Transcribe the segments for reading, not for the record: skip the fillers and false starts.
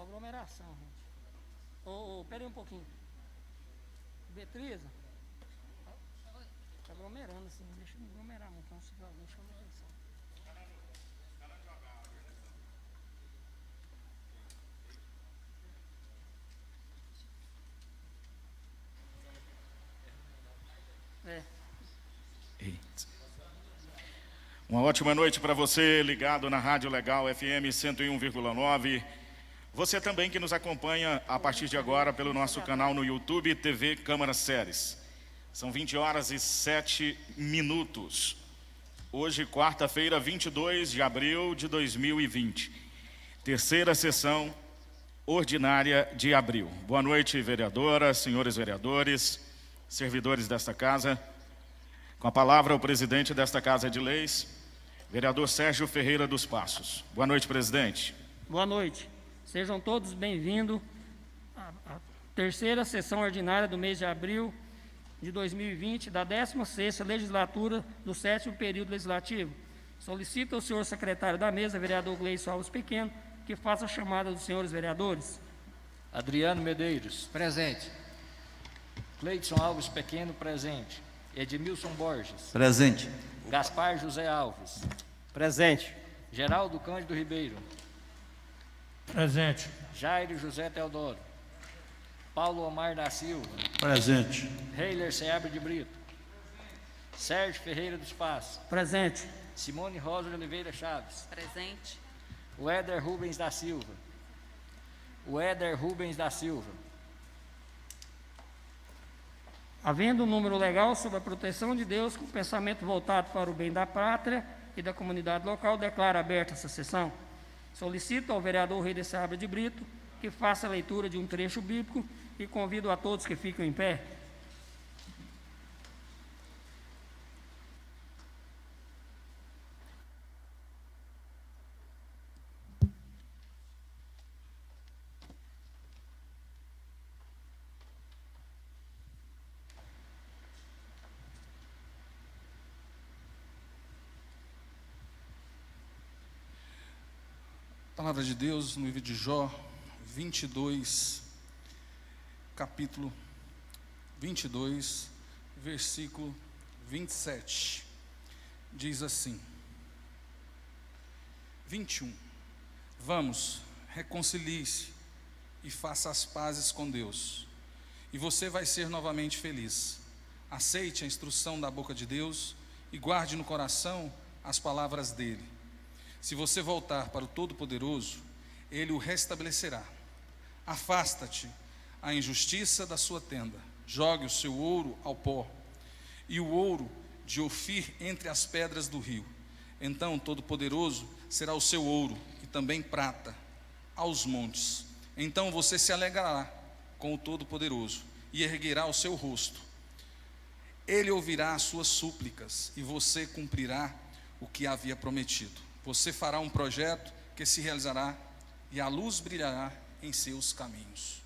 aglomeração, gente. Pera aí um pouquinho. Beatriza, tá aglomerando assim, deixa eu aglomerar muito, então se alguém chama atenção. Uma ótima noite para você, ligado na Rádio Legal FM 101,9. Você também que nos acompanha a partir de agora pelo nosso canal no YouTube, TV Câmara Séries. São 20h07. Hoje, quarta-feira, 22 de abril de 2020. Terceira sessão ordinária de abril. Boa noite, vereadora, senhores vereadores, servidores desta casa. Com a palavra, o presidente desta Casa de Leis, vereador Sérgio Ferreira dos Passos. Boa noite, presidente. Boa noite. Sejam todos bem-vindos à terceira sessão ordinária do mês de abril de 2020, da 16ª legislatura do 7º período legislativo. Solicito ao senhor secretário da mesa, vereador Gleison Alves Pequeno, que faça a chamada dos senhores vereadores. Adriano Medeiros. Presente. Cleidson Alves Pequeno, presente. Edmilson Borges. Presente. Gaspar José Alves. Presente. Geraldo Cândido Ribeiro. Presente. Jairo José Teodoro. Paulo Omar da Silva. Presente. Heiler Seabra de Brito. Sérgio Ferreira dos Passos. Presente. Simone Rosa de Oliveira Chaves. Presente. Weder Rubens da Silva. Weder Rubens da Silva. Havendo um número legal sob a proteção de Deus, com pensamento voltado para o bem da pátria e da comunidade local, declaro aberta essa sessão. Solicito ao vereador Heiler Seabra de Brito que faça a leitura de um trecho bíblico e convido a todos que ficam em pé. Palavra de Deus no livro de Jó 22, capítulo 22, versículo 27. Diz assim: 21. Vamos, reconcilie-se e faça as pazes com Deus, e você vai ser novamente feliz. Aceite a instrução da boca de Deus e guarde no coração as palavras dele. Se você voltar para o Todo-Poderoso, ele o restabelecerá. Afasta-te a injustiça da sua tenda, jogue o seu ouro ao pó, e o ouro de Ofir entre as pedras do rio. Então o Todo-Poderoso será o seu ouro, e também prata, aos montes. Então você se alegrará com o Todo-Poderoso, e erguerá o seu rosto. Ele ouvirá as suas súplicas, e você cumprirá o que havia prometido. Você fará um projeto que se realizará, e a luz brilhará em seus caminhos.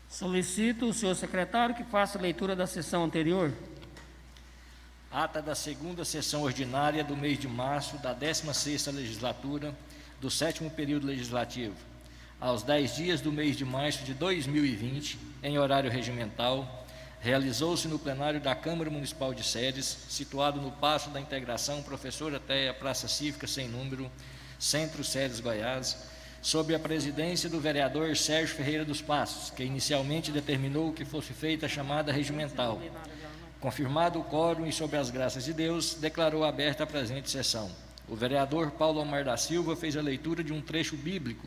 Solicito o senhor secretário que faça a leitura da sessão anterior. Ata da segunda sessão ordinária do mês de março da 16ª legislatura do 7º período legislativo. Aos 10 dias do mês de março de 2020, em horário regimental, realizou-se no plenário da Câmara Municipal de Séries, situado no Paço da Integração Professor Ateia, Praça Cívica Sem Número, Centro Séries, Goiás, sob a presidência do vereador Sérgio Ferreira dos Passos, que inicialmente determinou que fosse feita a chamada regimental. Confirmado o quórum e sob as graças de Deus, declarou aberta a presente sessão. O vereador Paulo Omar da Silva fez a leitura de um trecho bíblico.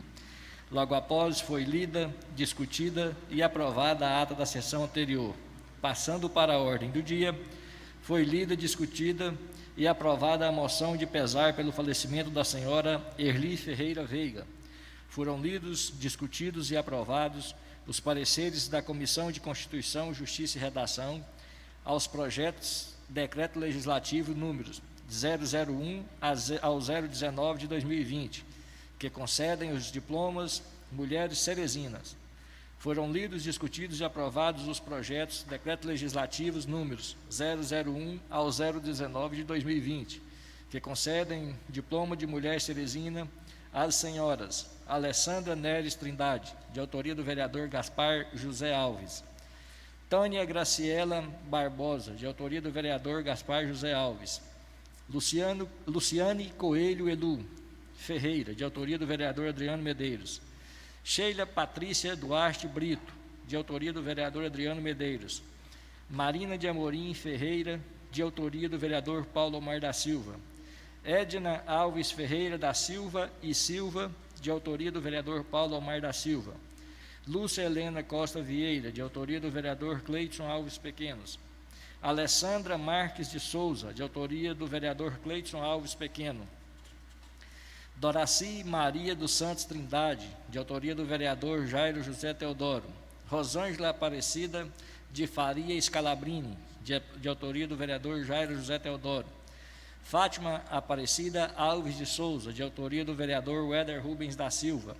Logo após foi lida, discutida e aprovada a ata da sessão anterior. Passando para a ordem do dia, foi lida, discutida e aprovada a moção de pesar pelo falecimento da senhora Erli Ferreira Veiga. Foram lidos, discutidos e aprovados os pareceres da Comissão de Constituição, Justiça e Redação aos projetos Decreto Legislativo números 001 ao 019 de 2020, que concedem os diplomas Mulheres Ceresinas. Foram lidos, discutidos e aprovados os projetos Decreto Legislativos números 001 ao 019 de 2020, que concedem diploma de mulher cerezina às senhoras Alessandra Neres Trindade, de autoria do vereador Gaspar José Alves; Tânia Graciela Barbosa, de autoria do vereador Gaspar José Alves; Luciane Coelho Elu Ferreira, de autoria do vereador Adriano Medeiros; Sheila Patrícia Duarte Brito, de autoria do vereador Adriano Medeiros; Marina de Amorim Ferreira, de autoria do vereador Paulo Omar da Silva; Edna Alves Ferreira da Silva e Silva, de autoria do vereador Paulo Omar da Silva; Lúcia Helena Costa Vieira, de autoria do vereador Cleiton Alves Pequenos; Alessandra Marques de Souza, de autoria do vereador Cleiton Alves Pequeno; Doraci Maria dos Santos Trindade, de autoria do vereador Jairo José Teodoro; Rosângela Aparecida de Faria Scalabrini, de autoria do vereador Jairo José Teodoro; Fátima Aparecida Alves de Souza, de autoria do vereador Weder Rubens da Silva;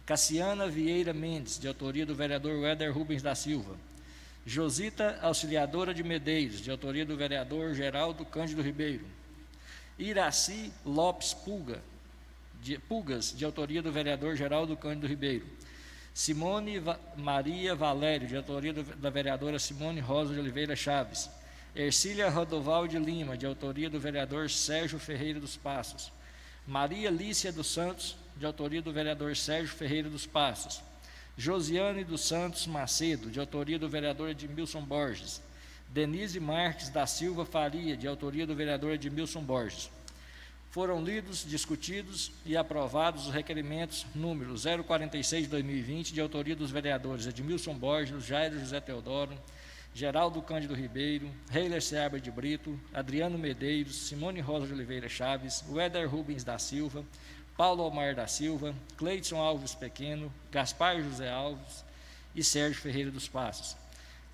Cassiana Vieira Mendes, de autoria do vereador Weder Rubens da Silva; Josita Auxiliadora de Medeiros, de autoria do vereador Geraldo Cândido Ribeiro; Iraci Lopes Pulgas, de autoria do vereador Geraldo Cândido Ribeiro; Simone Maria Valério, de autoria da vereadora Simone Rosa de Oliveira Chaves; Ercília Rodoval de Lima, de autoria do vereador Sérgio Ferreira dos Passos; Maria Lícia dos Santos, de autoria do vereador Sérgio Ferreira dos Passos; Josiane dos Santos Macedo, de autoria do vereador Edmilson Borges; Denise Marques da Silva Faria, de autoria do vereador Edmilson Borges. Foram lidos, discutidos e aprovados os requerimentos número 046 de 2020, de autoria dos vereadores Edmilson Borges, Jairo José Teodoro, Geraldo Cândido Ribeiro, Heiler Seabra de Brito, Adriano Medeiros, Simone Rosa de Oliveira Chaves, Weder Rubens da Silva, Paulo Omar da Silva, Cleiton Alves Pequeno, Gaspar José Alves e Sérgio Ferreira dos Passos.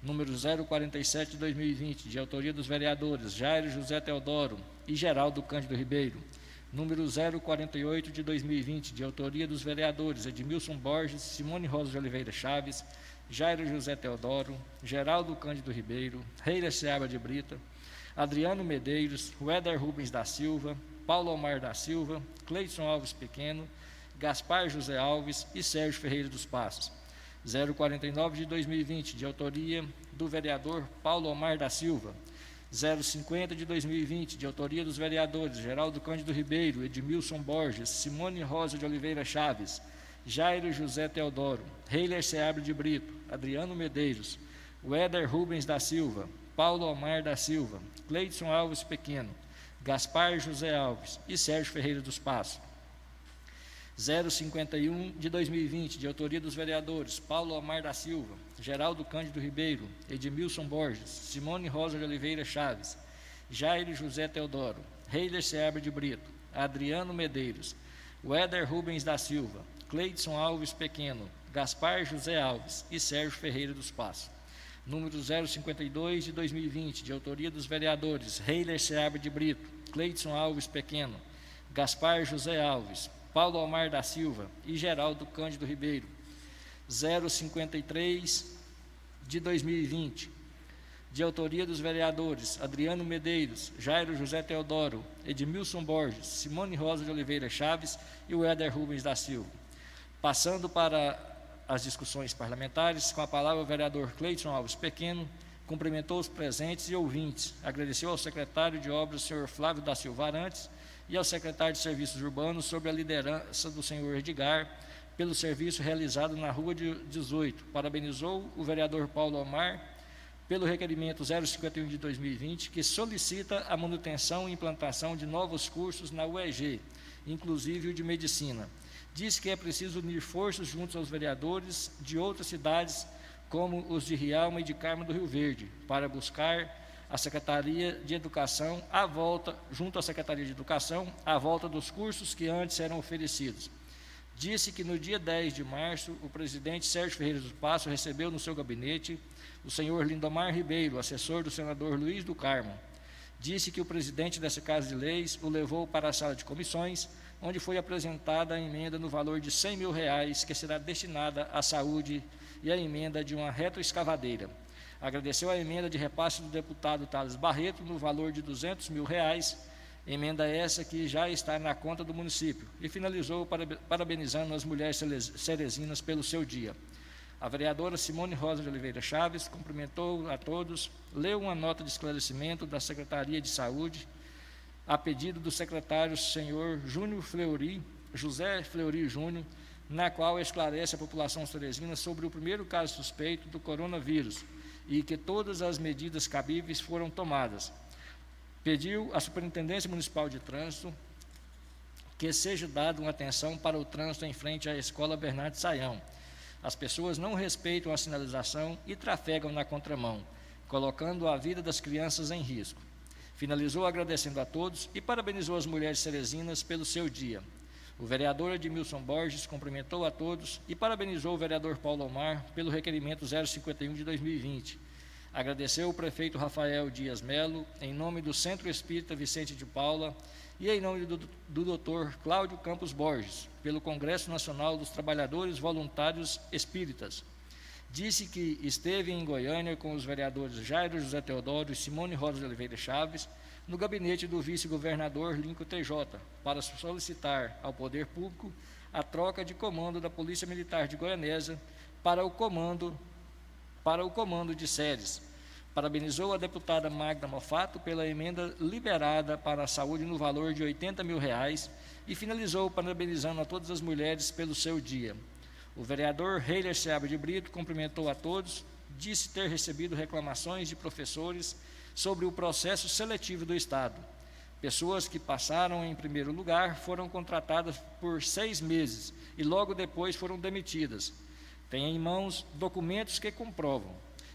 Número 047 de 2020, de autoria dos vereadores Jairo José Teodoro e Geraldo Cândido Ribeiro. Número 048 de 2020, de autoria dos vereadores Edmilson Borges, Simone Rosa de Oliveira Chaves, Jairo José Teodoro, Geraldo Cândido Ribeiro, Heiler Seabra de Brito, Adriano Medeiros, Weder Rubens da Silva, Paulo Omar da Silva, Cleiton Alves Pequeno, Gaspar José Alves e Sérgio Ferreira dos Passos. 049 de 2020, de autoria do vereador Paulo Omar da Silva. 050 de 2020, de autoria dos vereadores Geraldo Cândido Ribeiro, Edmilson Borges, Simone Rosa de Oliveira Chaves, Jairo José Teodoro, Heiler Seabra de Brito, Adriano Medeiros, Weder Rubens da Silva, Paulo Omar da Silva, Cleiton Alves Pequeno, Gaspar José Alves e Sérgio Ferreira dos Passos. 051 de 2020, de autoria dos vereadores Paulo Omar da Silva, Geraldo Cândido Ribeiro, Edmilson Borges, Simone Rosa de Oliveira Chaves, Jairo José Teodoro, Heiler Seabra de Brito, Adriano Medeiros, Weder Rubens da Silva, Cleiton Alves Pequeno, Gaspar José Alves e Sérgio Ferreira dos Passos. Número 052 de 2020, de autoria dos vereadores Heiler Seabra de Brito, Cleiton Alves Pequeno, Gaspar José Alves, Paulo Omar da Silva e Geraldo Cândido Ribeiro. 053 de 2020, de autoria dos vereadores Adriano Medeiros, Jairo José Teodoro, Edmilson Borges, Simone Rosa de Oliveira Chaves e Weder Rubens da Silva. Passando para as discussões parlamentares, com a palavra o vereador Cleiton Alves Pequeno, cumprimentou os presentes e ouvintes, agradeceu ao secretário de Obras, senhor Flávio da Silva Arantes, e ao secretário de Serviços Urbanos sobre a liderança do senhor Edgar pelo serviço realizado na Rua 18. Parabenizou o vereador Paulo Omar pelo requerimento 051 de 2020, que solicita a manutenção e implantação de novos cursos na UEG, inclusive o de Medicina. Diz que é preciso unir forças junto aos vereadores de outras cidades, como os de Rialma e de Carmo do Rio Verde, para buscar a Secretaria de Educação junto à Secretaria de Educação, à volta dos cursos que antes eram oferecidos. Disse que no dia 10 de março, o presidente Sérgio Ferreira dos Passos recebeu no seu gabinete o senhor Lindomar Ribeiro, assessor do senador Luiz do Carmo. Disse que o presidente dessa Casa de Leis o levou para a sala de comissões, onde foi apresentada a emenda no valor de R$100 mil, que será destinada à saúde e a emenda de uma retroescavadeira. Agradeceu a emenda de repasse do deputado Thales Barreto no valor de R$200 mil, emenda essa que já está na conta do município, e finalizou parabenizando as mulheres cerezinas pelo seu dia. A vereadora Simone Rosa de Oliveira Chaves cumprimentou a todos, leu uma nota de esclarecimento da Secretaria de Saúde, a pedido do secretário senhor José Fleury Júnior, na qual esclarece a população cerezina sobre o primeiro caso suspeito do coronavírus e que todas as medidas cabíveis foram tomadas. Pediu à Superintendência Municipal de Trânsito que seja dada uma atenção para o trânsito em frente à Escola Bernardo Saião. As pessoas não respeitam a sinalização e trafegam na contramão, colocando a vida das crianças em risco. Finalizou agradecendo a todos e parabenizou as mulheres cerezinas pelo seu dia. O vereador Edmilson Borges cumprimentou a todos e parabenizou o vereador Paulo Omar pelo requerimento 051 de 2020. Agradeceu o prefeito Rafael Dias Melo, em nome do Centro Espírita Vicente de Paula e em nome do Dr. Cláudio Campos Borges, pelo Congresso Nacional dos Trabalhadores Voluntários Espíritas. Disse que esteve em Goiânia com os vereadores Jairo José Teodoro e Simone Rosa de Oliveira Chaves, no gabinete do vice-governador Lincoln TJ, para solicitar ao Poder Público a troca de comando da Polícia Militar de Goianésia para o comando de Ceres. Parabenizou a deputada Magda Mofato pela emenda liberada para a saúde no valor de R$80 mil e finalizou parabenizando a todas as mulheres pelo seu dia. O vereador Heiler Seabra de Brito cumprimentou a todos, disse ter recebido reclamações de professores sobre o processo seletivo do Estado. Pessoas que passaram em primeiro lugar foram contratadas por 6 meses e logo depois foram demitidas. Tem em mãos documentos que comprovam.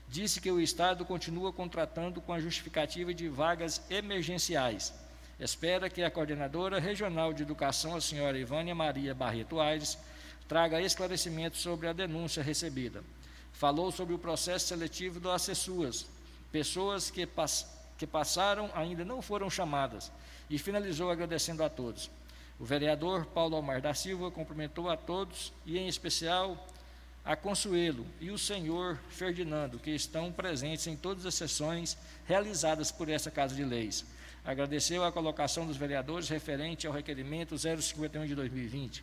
Disse que o Estado continua contratando com a justificativa de vagas emergenciais. Espera que a coordenadora regional de educação, a senhora Ivânia Maria Barreto Aires, traga esclarecimentos sobre a denúncia recebida. Falou sobre o processo seletivo do ACESUAS. Pessoas que passaram ainda não foram chamadas, e finalizou agradecendo a todos. O vereador Paulo Omar da Silva cumprimentou a todos, e em especial a Consuelo e o senhor Ferdinando, que estão presentes em todas as sessões realizadas por essa Casa de Leis. Agradeceu a colocação dos vereadores referente ao requerimento 051 de 2020.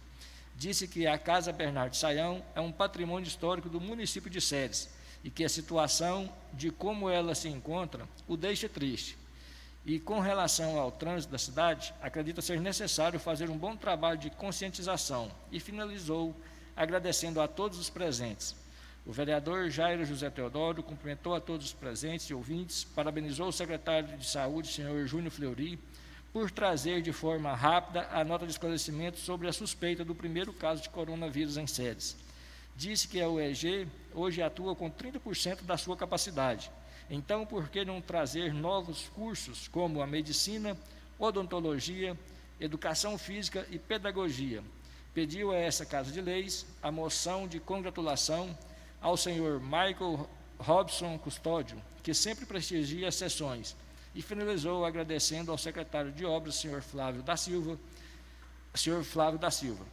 Disse que a Casa Bernardo Saião é um patrimônio histórico do município de Ceres e que a situação de como ela se encontra o deixa triste. E com relação ao trânsito da cidade, acredita ser necessário fazer um bom trabalho de conscientização e finalizou agradecendo a todos os presentes. O vereador Jairo José Teodoro cumprimentou a todos os presentes e ouvintes, parabenizou o secretário de Saúde, senhor Júnior Fleury, por trazer de forma rápida a nota de esclarecimento sobre a suspeita do primeiro caso de coronavírus em Ceres. Disse que a UEG hoje atua com 30% da sua capacidade. Então, por que não trazer novos cursos como a medicina, odontologia, educação física e pedagogia? Pediu a essa Casa de Leis a moção de congratulação ao senhor Michael Robson Custódio, que sempre prestigia as sessões, e finalizou agradecendo ao secretário de Obras, senhor Flávio da Silva.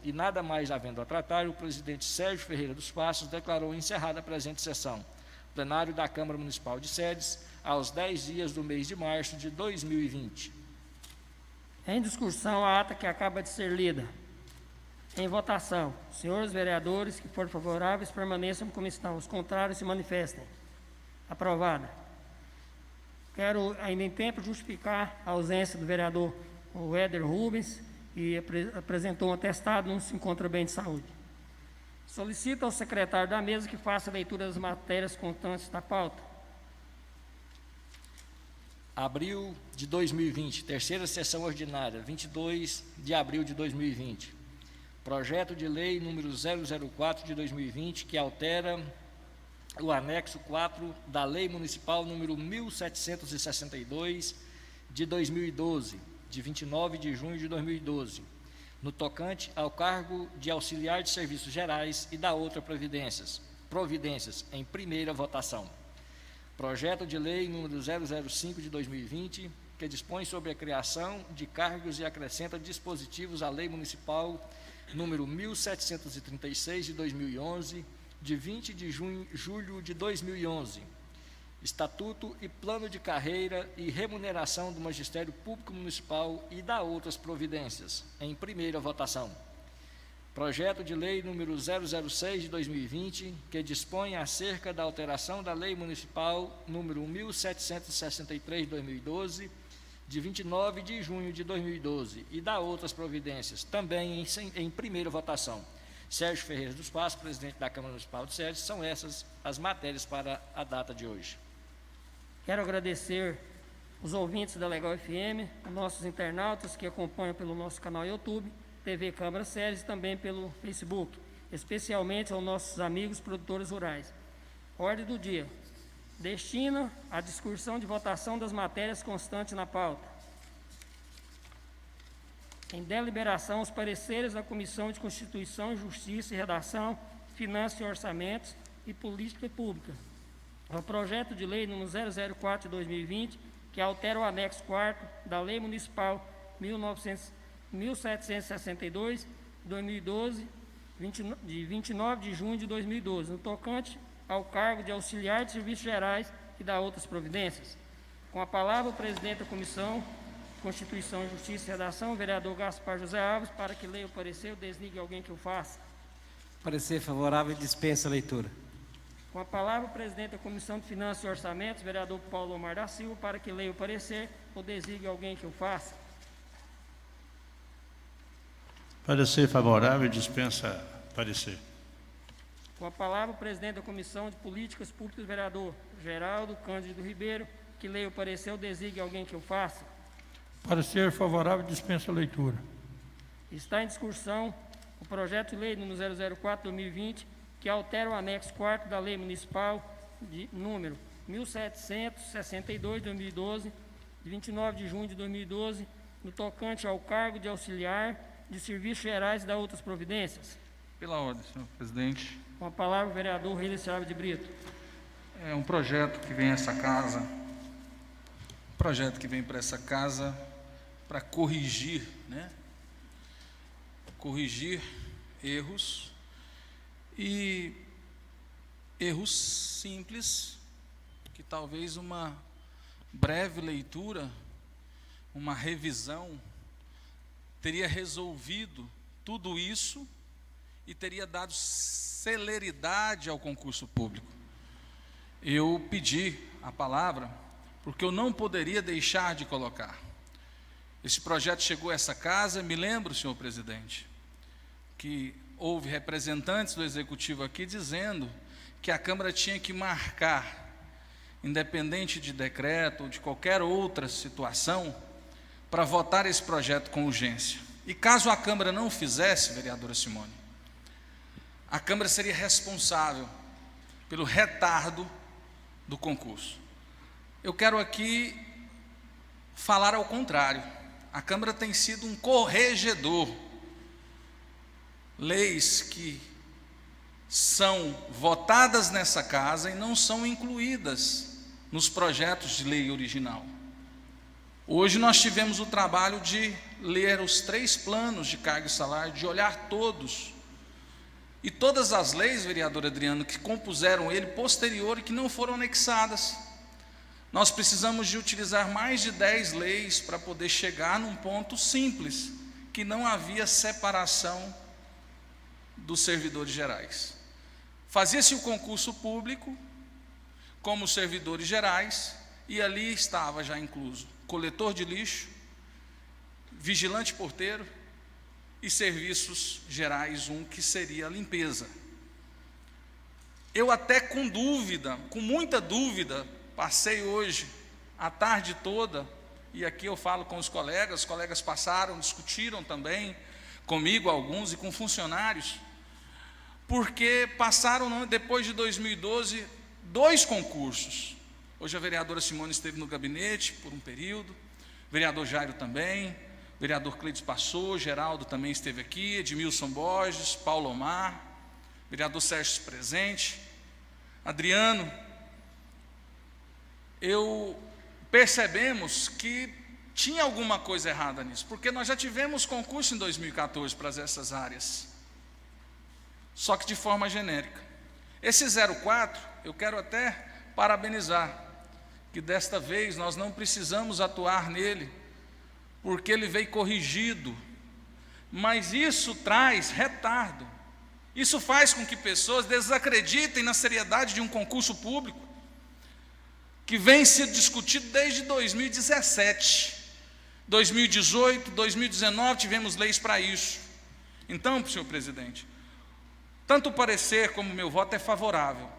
E nada mais havendo a tratar, o presidente Sérgio Ferreira dos Passos declarou encerrada a presente sessão. Plenário da Câmara Municipal de Ceres, aos 10 dias do mês de março de 2020. Em discussão, a ata que acaba de ser lida. Em votação, senhores vereadores que forem favoráveis permaneçam como estão, os contrários se manifestem. Aprovada. Quero, ainda em tempo, justificar a ausência do vereador Éder Rubens, que apresentou um atestado, não se encontra bem de saúde. Solicito ao secretário da mesa que faça a leitura das matérias constantes da pauta. Abril de 2020, terceira sessão ordinária, 22 de abril de 2020. Projeto de lei número 004 de 2020, que altera o anexo 4 da Lei Municipal número 1762 de 2012, de 29 de junho de 2012, no tocante ao cargo de auxiliar de serviços gerais e da outra providências, em primeira votação. Projeto de lei número 005 de 2020, que dispõe sobre a criação de cargos e acrescenta dispositivos à Lei Municipal número 1736 de 2011, de 20 de julho de 2011, Estatuto e Plano de Carreira e Remuneração do Magistério Público Municipal e da outras providências, em primeira votação. Projeto de Lei número 006 de 2020, que dispõe acerca da alteração da Lei Municipal número 1763 de 2012, de 29 de junho de 2012, e da outras providências, também em primeira votação. Sérgio Ferreira dos Passos, presidente da Câmara Municipal de Sérgio, são essas as matérias para a data de hoje. Quero agradecer os ouvintes da Legal FM, os nossos internautas que acompanham pelo nosso canal YouTube, TV Câmara Sérgio e também pelo Facebook, especialmente aos nossos amigos produtores rurais. Ordem do dia. Destina a discussão de votação das matérias constantes na pauta. Em deliberação, os pareceres da Comissão de Constituição, Justiça e Redação, Finanças e Orçamentos e Política Pública. O projeto de lei número 004 de 2020, que altera o anexo 4º da Lei Municipal 1762, de 2012, de 29 de junho de 2012, no tocante ao cargo de auxiliar de serviços gerais e da outras providências. Com a palavra, o presidente da Comissão de Constituição, Justiça e Redação, o vereador Gaspar José Alves, para que leia o parecer, ou desligue alguém que o faça. Parecer favorável e dispensa a leitura. Com a palavra, o presidente da Comissão de Finanças e Orçamentos, vereador Paulo Omar da Silva, para que leia o parecer, ou desligue alguém que o faça. Parecer favorável e dispensa parecer. Com a palavra, o presidente da Comissão de Políticas Públicas, vereador Geraldo Cândido Ribeiro, que leia o parecer, ou desligue alguém que o faça. Parecer favorável e dispensa a leitura. Está em discussão o projeto de lei número 004 de 2020, que altera o anexo 4º da Lei Municipal de número 1762 de 2012, de 29 de junho de 2012, no tocante ao cargo de auxiliar de serviços gerais e da outras providências. Pela ordem, senhor presidente. Com a palavra, o vereador Reile Seabra de Brito. É um projeto que vem a essa casa, para essa casa para corrigir, corrigir erros, e erros simples, que talvez uma breve leitura, uma revisão, teria resolvido tudo isso e teria dado celeridade ao concurso público. Eu pedi a palavra porque eu não poderia deixar de colocar. Esse projeto chegou a essa casa, me lembro, senhor presidente, que houve representantes do Executivo aqui dizendo que a Câmara tinha que marcar, independente de decreto ou de qualquer outra situação, para votar esse projeto com urgência. E caso a Câmara não fizesse, vereadora Simone, a Câmara seria responsável pelo retardo do concurso. Eu quero aqui falar ao contrário. A Câmara tem sido um corregedor. Leis que são votadas nessa casa e não são incluídas nos projetos de lei original. Hoje nós tivemos o trabalho de ler os 3 planos de cargo e salário, de olhar todos. E todas as leis, vereador Adriano, que compuseram ele posterior e que não foram anexadas. Nós precisamos de utilizar mais de 10 leis para poder chegar num ponto simples, que não havia separação dos servidores gerais. Fazia-se o concurso público como servidores gerais e ali estava já incluso coletor de lixo, vigilante porteiro e serviços gerais, que seria a limpeza. Eu até com dúvida, com muita dúvida, passei hoje a tarde toda, e aqui eu falo com os colegas passaram, discutiram também comigo alguns e com funcionários, porque passaram, depois de 2012, 2 concursos. Hoje a vereadora Simone esteve no gabinete por um período, vereador Jairo também, vereador Cleides passou, Geraldo também esteve aqui, Edmilson Borges, Paulo Omar, vereador Sérgio presente, Adriano. Percebemos que tinha alguma coisa errada nisso, porque nós já tivemos concurso em 2014 para essas áreas, só que de forma genérica. Esse 04, eu quero até parabenizar, que desta vez nós não precisamos atuar nele, porque ele veio corrigido, mas isso traz retardo. Isso faz com que pessoas desacreditem na seriedade de um concurso público, que vem sendo discutido desde 2017. 2018, 2019, tivemos leis para isso. Então, senhor presidente, tanto o parecer como o meu voto é favorável,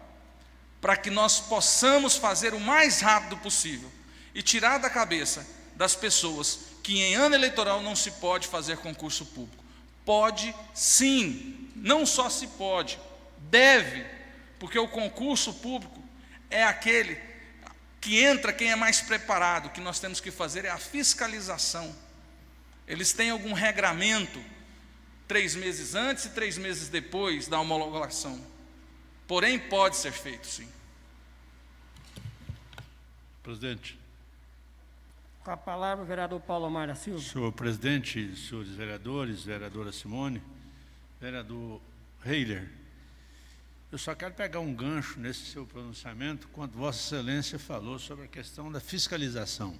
para que nós possamos fazer o mais rápido possível e tirar da cabeça das pessoas que em ano eleitoral não se pode fazer concurso público. Pode sim, não só se pode, deve, porque o concurso público é aquele que entra quem é mais preparado. O que nós temos que fazer é a fiscalização. Eles têm algum regramento, 3 meses antes e 3 meses depois da homologação. Porém, pode ser feito, sim. Presidente. Com a palavra, o vereador Paulo Omar da Silva. Senhor presidente, senhores vereadores, vereadora Simone, vereador Heiler, eu só quero pegar um gancho nesse seu pronunciamento, quando Vossa Excelência falou sobre a questão da fiscalização.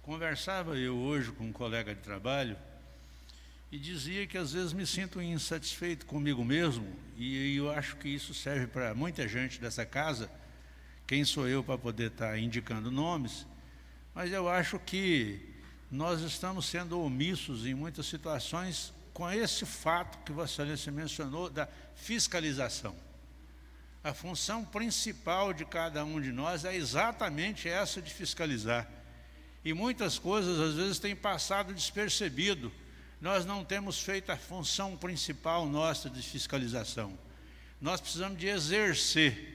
Conversava eu hoje com um colega de trabalho e dizia que às vezes me sinto insatisfeito comigo mesmo, e eu acho que isso serve para muita gente dessa casa. Quem sou eu para poder estar indicando nomes? Mas eu acho que nós estamos sendo omissos em muitas situações com esse fato que Vossa Excelência mencionou da fiscalização. A função principal de cada um de nós é exatamente essa de fiscalizar. E muitas coisas às vezes têm passado despercebido. Nós não temos feito a função principal nossa de fiscalização. Nós precisamos de exercer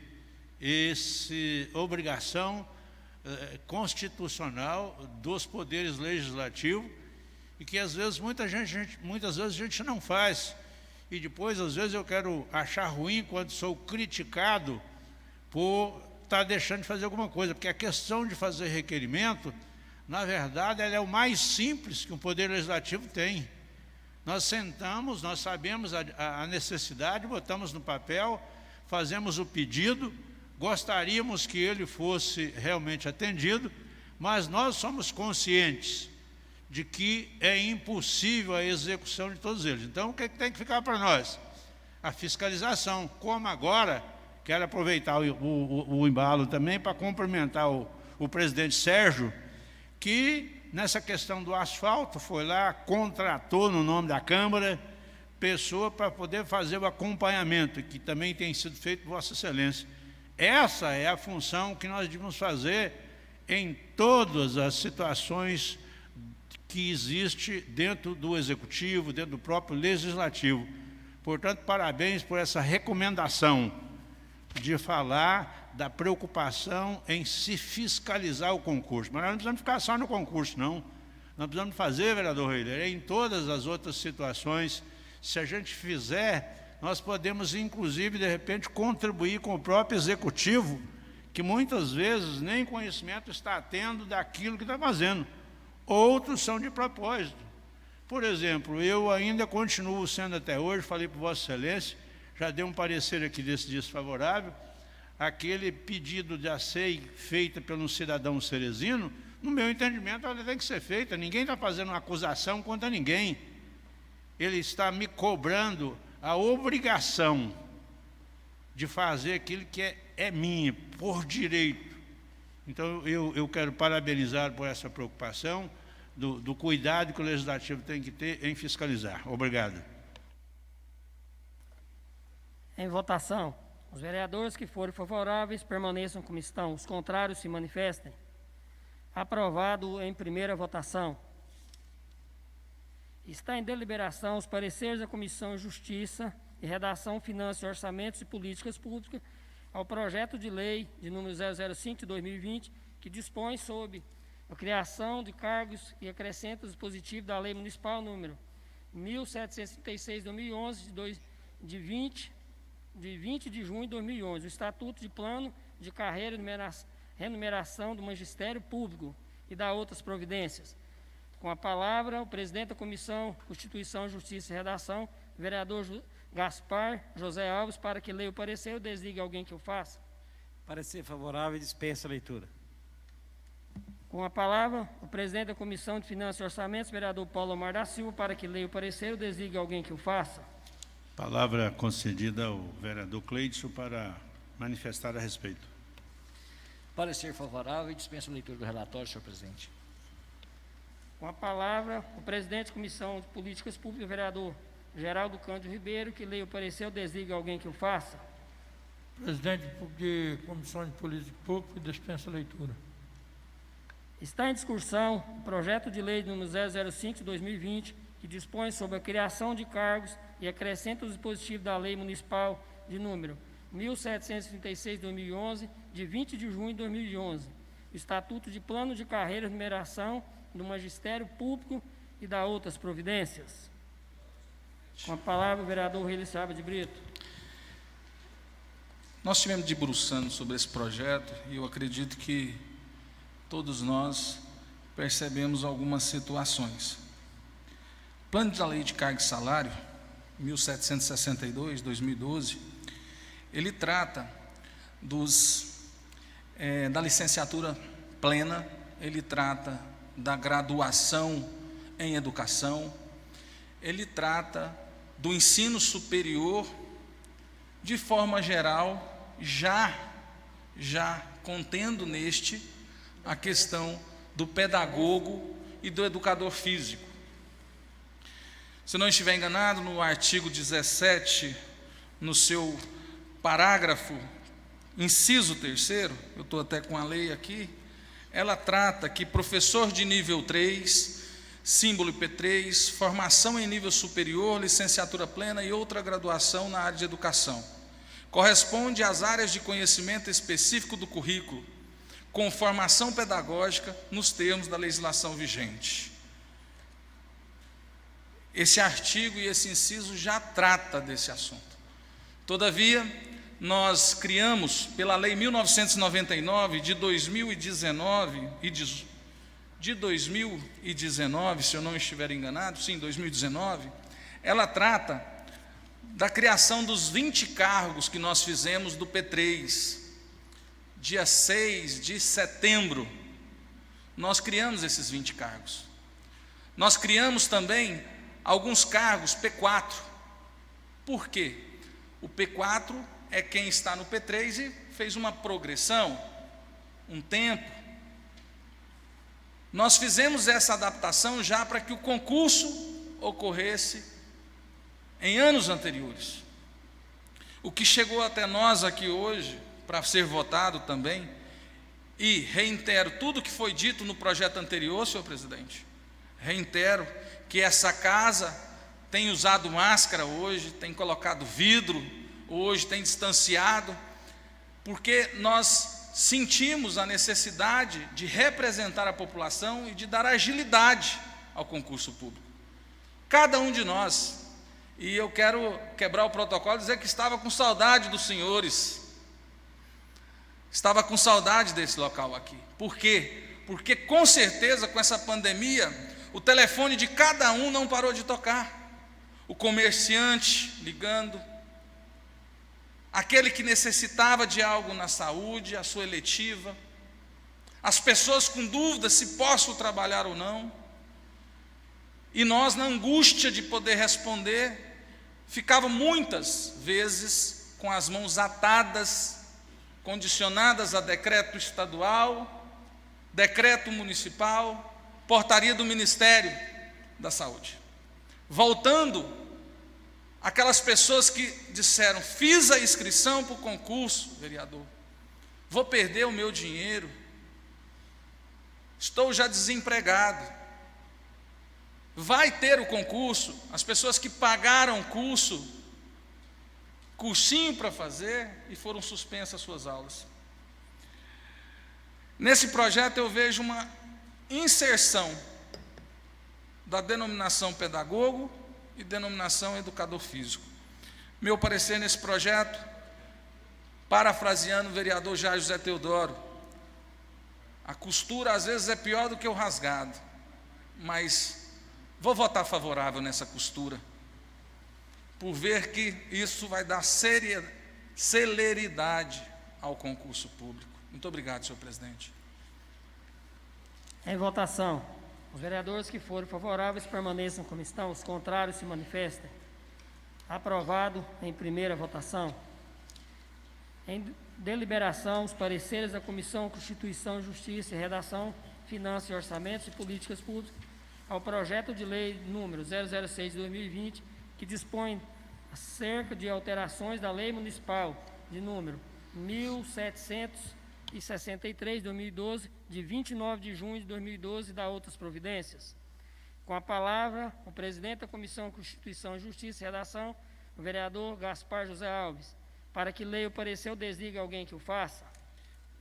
essa obrigação constitucional dos poderes legislativos, e que às vezes muitas vezes a gente não faz, e depois às vezes eu quero achar ruim quando sou criticado por estar deixando de fazer alguma coisa, porque a questão de fazer requerimento, na verdade, ela é o mais simples que um poder legislativo tem. Nós sentamos, nós sabemos a necessidade, botamos no papel, fazemos o pedido, gostaríamos que ele fosse realmente atendido, mas nós somos conscientes de que é impossível a execução de todos eles. Então, o que tem que ficar para nós? A fiscalização. Como agora, quero aproveitar o embalo também para cumprimentar o presidente Sérgio, que nessa questão do asfalto foi lá, contratou no nome da Câmara, pessoa para poder fazer o acompanhamento, que também tem sido feito por Vossa Excelência. Essa é a função que nós devemos fazer em todas as situações que existe dentro do Executivo, dentro do próprio Legislativo. Portanto, parabéns por essa recomendação de falar da preocupação em se fiscalizar o concurso. Mas nós não precisamos ficar só no concurso, não. Nós precisamos fazer, vereador Heiler, em todas as outras situações. Se a gente fizer, nós podemos, inclusive, de repente, contribuir com o próprio Executivo, que muitas vezes nem conhecimento está tendo daquilo que está fazendo. Outros são de propósito. Por exemplo, eu ainda continuo sendo até hoje, falei para Vossa Excelência, já dei um parecer aqui desse desfavorável, aquele pedido de ACEI feita pelo cidadão ceresino, no meu entendimento, ela tem que ser feita. Ninguém está fazendo uma acusação contra ninguém. Ele está me cobrando a obrigação de fazer aquilo que é minha, por direito. Então, eu quero parabenizar por essa preocupação, do cuidado que o Legislativo tem que ter em fiscalizar. Obrigado. Em votação, os vereadores que forem favoráveis permaneçam como estão, os contrários se manifestem. Aprovado em primeira votação. Está em deliberação os pareceres da Comissão de Justiça e Redação, Finanças, Orçamentos e Políticas Públicas ao projeto de lei de número 005 de 2020, que dispõe sobre a criação de cargos e acrescenta o dispositivo da Lei Municipal número 1736 de 2011, de 20 de junho de 2011, o Estatuto de Plano de Carreira e Remuneração do Magistério Público e da outras providências. Com a palavra, o presidente da Comissão Constituição, Justiça e Redação, vereador Gaspar José Alves, para que leia o parecer ou desligue alguém que o faça. Parecer favorável e dispensa a leitura. Com a palavra, o presidente da Comissão de Finanças e Orçamentos, vereador Paulo Omar da Silva, para que leia o parecer ou desligue alguém que o faça. Palavra concedida ao vereador Cleidson para manifestar a respeito. Parecer favorável e dispensa a leitura do relatório, senhor presidente. Com a palavra, o presidente da Comissão de Políticas Públicas, vereador Geraldo Cândido Ribeiro, que leia o parecer ou desligue alguém que o faça. Presidente de Comissão de Política Pública, dispensa a leitura. Está em discussão o projeto de lei número 005 de 2020, que dispõe sobre a criação de cargos e acrescenta o dispositivo da Lei Municipal de número 1736 de 2011, de 20 de junho de 2011, o Estatuto de Plano de Carreira e Numeração do Magistério Público e da outras providências. Com a palavra, o vereador Relicábio de Brito. Nós estivemos debruçando sobre esse projeto e eu acredito que todos nós percebemos algumas situações. O Plano da Lei de Carga e Salário, 1762, 2012, ele trata da licenciatura plena, ele trata da graduação em educação, ele trata do ensino superior, de forma geral, já contendo neste a questão do pedagogo e do educador físico. Se não estiver enganado, no artigo 17, no seu parágrafo, inciso 3º, eu estou até com a lei aqui, ela trata que professor de nível 3, símbolo IP3, formação em nível superior, licenciatura plena e outra graduação na área de educação, corresponde às áreas de conhecimento específico do currículo, com formação pedagógica nos termos da legislação vigente. Esse artigo e esse inciso já trata desse assunto. Todavia, nós criamos, pela Lei 1999 de 2019, se eu não estiver enganado, sim, 2019, ela trata da criação dos 20 cargos que nós fizemos do P3, dia 6 de setembro, nós criamos esses 20 cargos. Nós criamos também alguns cargos P4. Por quê? O P4 é quem está no P3 e fez uma progressão, um tempo. Nós fizemos essa adaptação já para que o concurso ocorresse em anos anteriores. O que chegou até nós aqui hoje, para ser votado também, e reitero tudo que foi dito no projeto anterior, senhor presidente, reitero que essa casa tem usado máscara hoje, tem colocado vidro hoje, tem distanciado, porque nós sentimos a necessidade de representar a população e de dar agilidade ao concurso público. Cada um de nós, e eu quero quebrar o protocolo e dizer que estava com saudade dos senhores, estava com saudade desse local aqui. Por quê? Porque com certeza com essa pandemia, o telefone de cada um não parou de tocar. O comerciante ligando, aquele que necessitava de algo na saúde, a sua eletiva, as pessoas com dúvidas se posso trabalhar ou não, e nós na angústia de poder responder, ficavam muitas vezes com as mãos atadas, condicionadas a decreto estadual, decreto municipal, portaria do Ministério da Saúde. Voltando, aquelas pessoas que disseram, fiz a inscrição para o concurso, vereador, vou perder o meu dinheiro, estou já desempregado, vai ter o concurso, as pessoas que pagaram o cursinho para fazer e foram suspensas as suas aulas. Nesse projeto eu vejo uma inserção da denominação pedagogo e denominação educador físico. Meu parecer nesse projeto, parafraseando o vereador Jair José Teodoro, a costura às vezes é pior do que o rasgado, mas vou votar favorável nessa costura, por ver que isso vai dar celeridade ao concurso público. Muito obrigado, senhor presidente. Em votação, os vereadores que forem favoráveis permaneçam como estão, os contrários se manifestem. Aprovado em primeira votação. Em deliberação, os pareceres da Comissão Constituição, Justiça e Redação, Finanças e Orçamentos e Políticas Públicas ao projeto de lei número 006 de 2020, que dispõe acerca de alterações da Lei Municipal de número 1763 de 2012, de 29 de junho de 2012, e da outras providências. Com a palavra, o presidente da Comissão Constituição, Justiça e Redação, o vereador Gaspar José Alves, para que leia o parecer ou desligue alguém que o faça.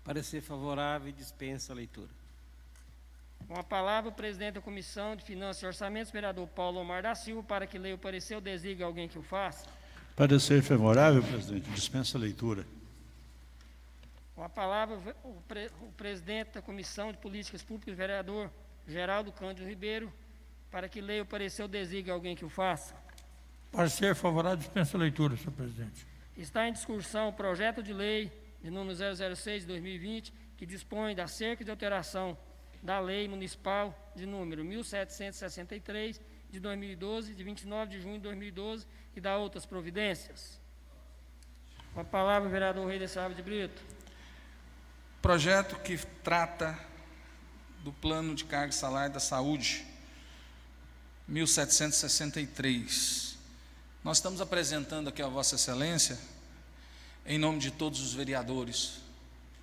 Parecer favorável e dispensa a leitura. Com a palavra, o presidente da Comissão de Finanças e Orçamentos, vereador Paulo Omar da Silva, para que leia o parecer ou desligue alguém que o faça. Parecer favorável, presidente. Dispensa a leitura. Com a palavra, o presidente da Comissão de Políticas Públicas, vereador Geraldo Cândido Ribeiro, para que leia o parecer ou desligue alguém que o faça. Parecer favorável, dispensa a leitura, senhor presidente. Está em discussão o projeto de lei de número 006 de 2020, que dispõe acerca de alteração da Lei Municipal de número 1763 de 2012, de 29 de junho de 2012, e da outras providências. Com a palavra, o vereador Rei de Sávio de Brito. Projeto que trata do plano de carga e salário da saúde, 1763. Nós estamos apresentando aqui a Vossa Excelência, em nome de todos os vereadores,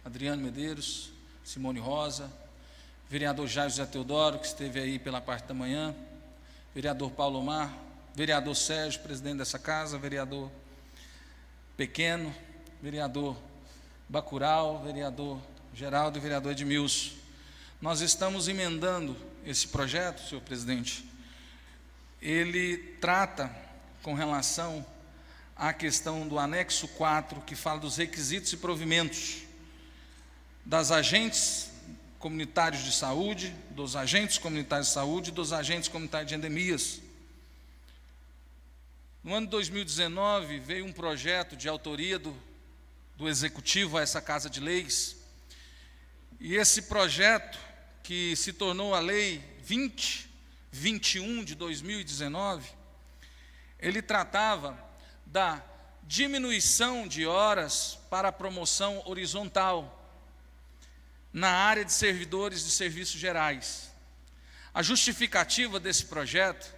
Adriano Medeiros, Simone Rosa, vereador Jair José Teodoro, que esteve aí pela parte da manhã, vereador Paulo Omar, vereador Sérgio, presidente dessa casa, vereador Pequeno, vereador Bacurau, vereador Geraldo e vereador Edmilson. Nós estamos emendando esse projeto, senhor presidente. Ele trata com relação à questão do anexo 4, que fala dos requisitos e provimentos das agentes comunitários de saúde, dos agentes comunitários de saúde e dos agentes comunitários de endemias. No ano de 2019, veio um projeto de autoria do Executivo a essa Casa de Leis, e esse projeto, que se tornou a Lei 2021 de 2019, ele tratava da diminuição de horas para a promoção horizontal na área de servidores de serviços gerais. A justificativa desse projeto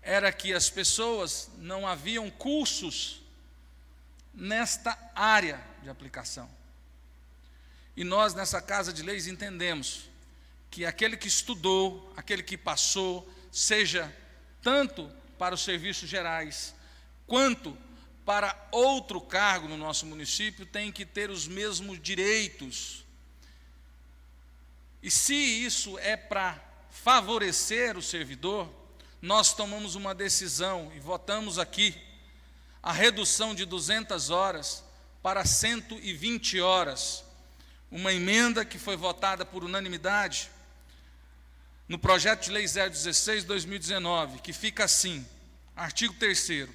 era que as pessoas não haviam cursos nesta área de aplicação. E nós, nessa Casa de Leis, entendemos que aquele que estudou, aquele que passou, seja tanto para os serviços gerais, quanto para outro cargo no nosso município, tem que ter os mesmos direitos. E se isso é para favorecer o servidor, nós tomamos uma decisão e votamos aqui a redução de 200 horas para 120 horas, uma emenda que foi votada por unanimidade no projeto de lei 016/2019, que fica assim, artigo 3º,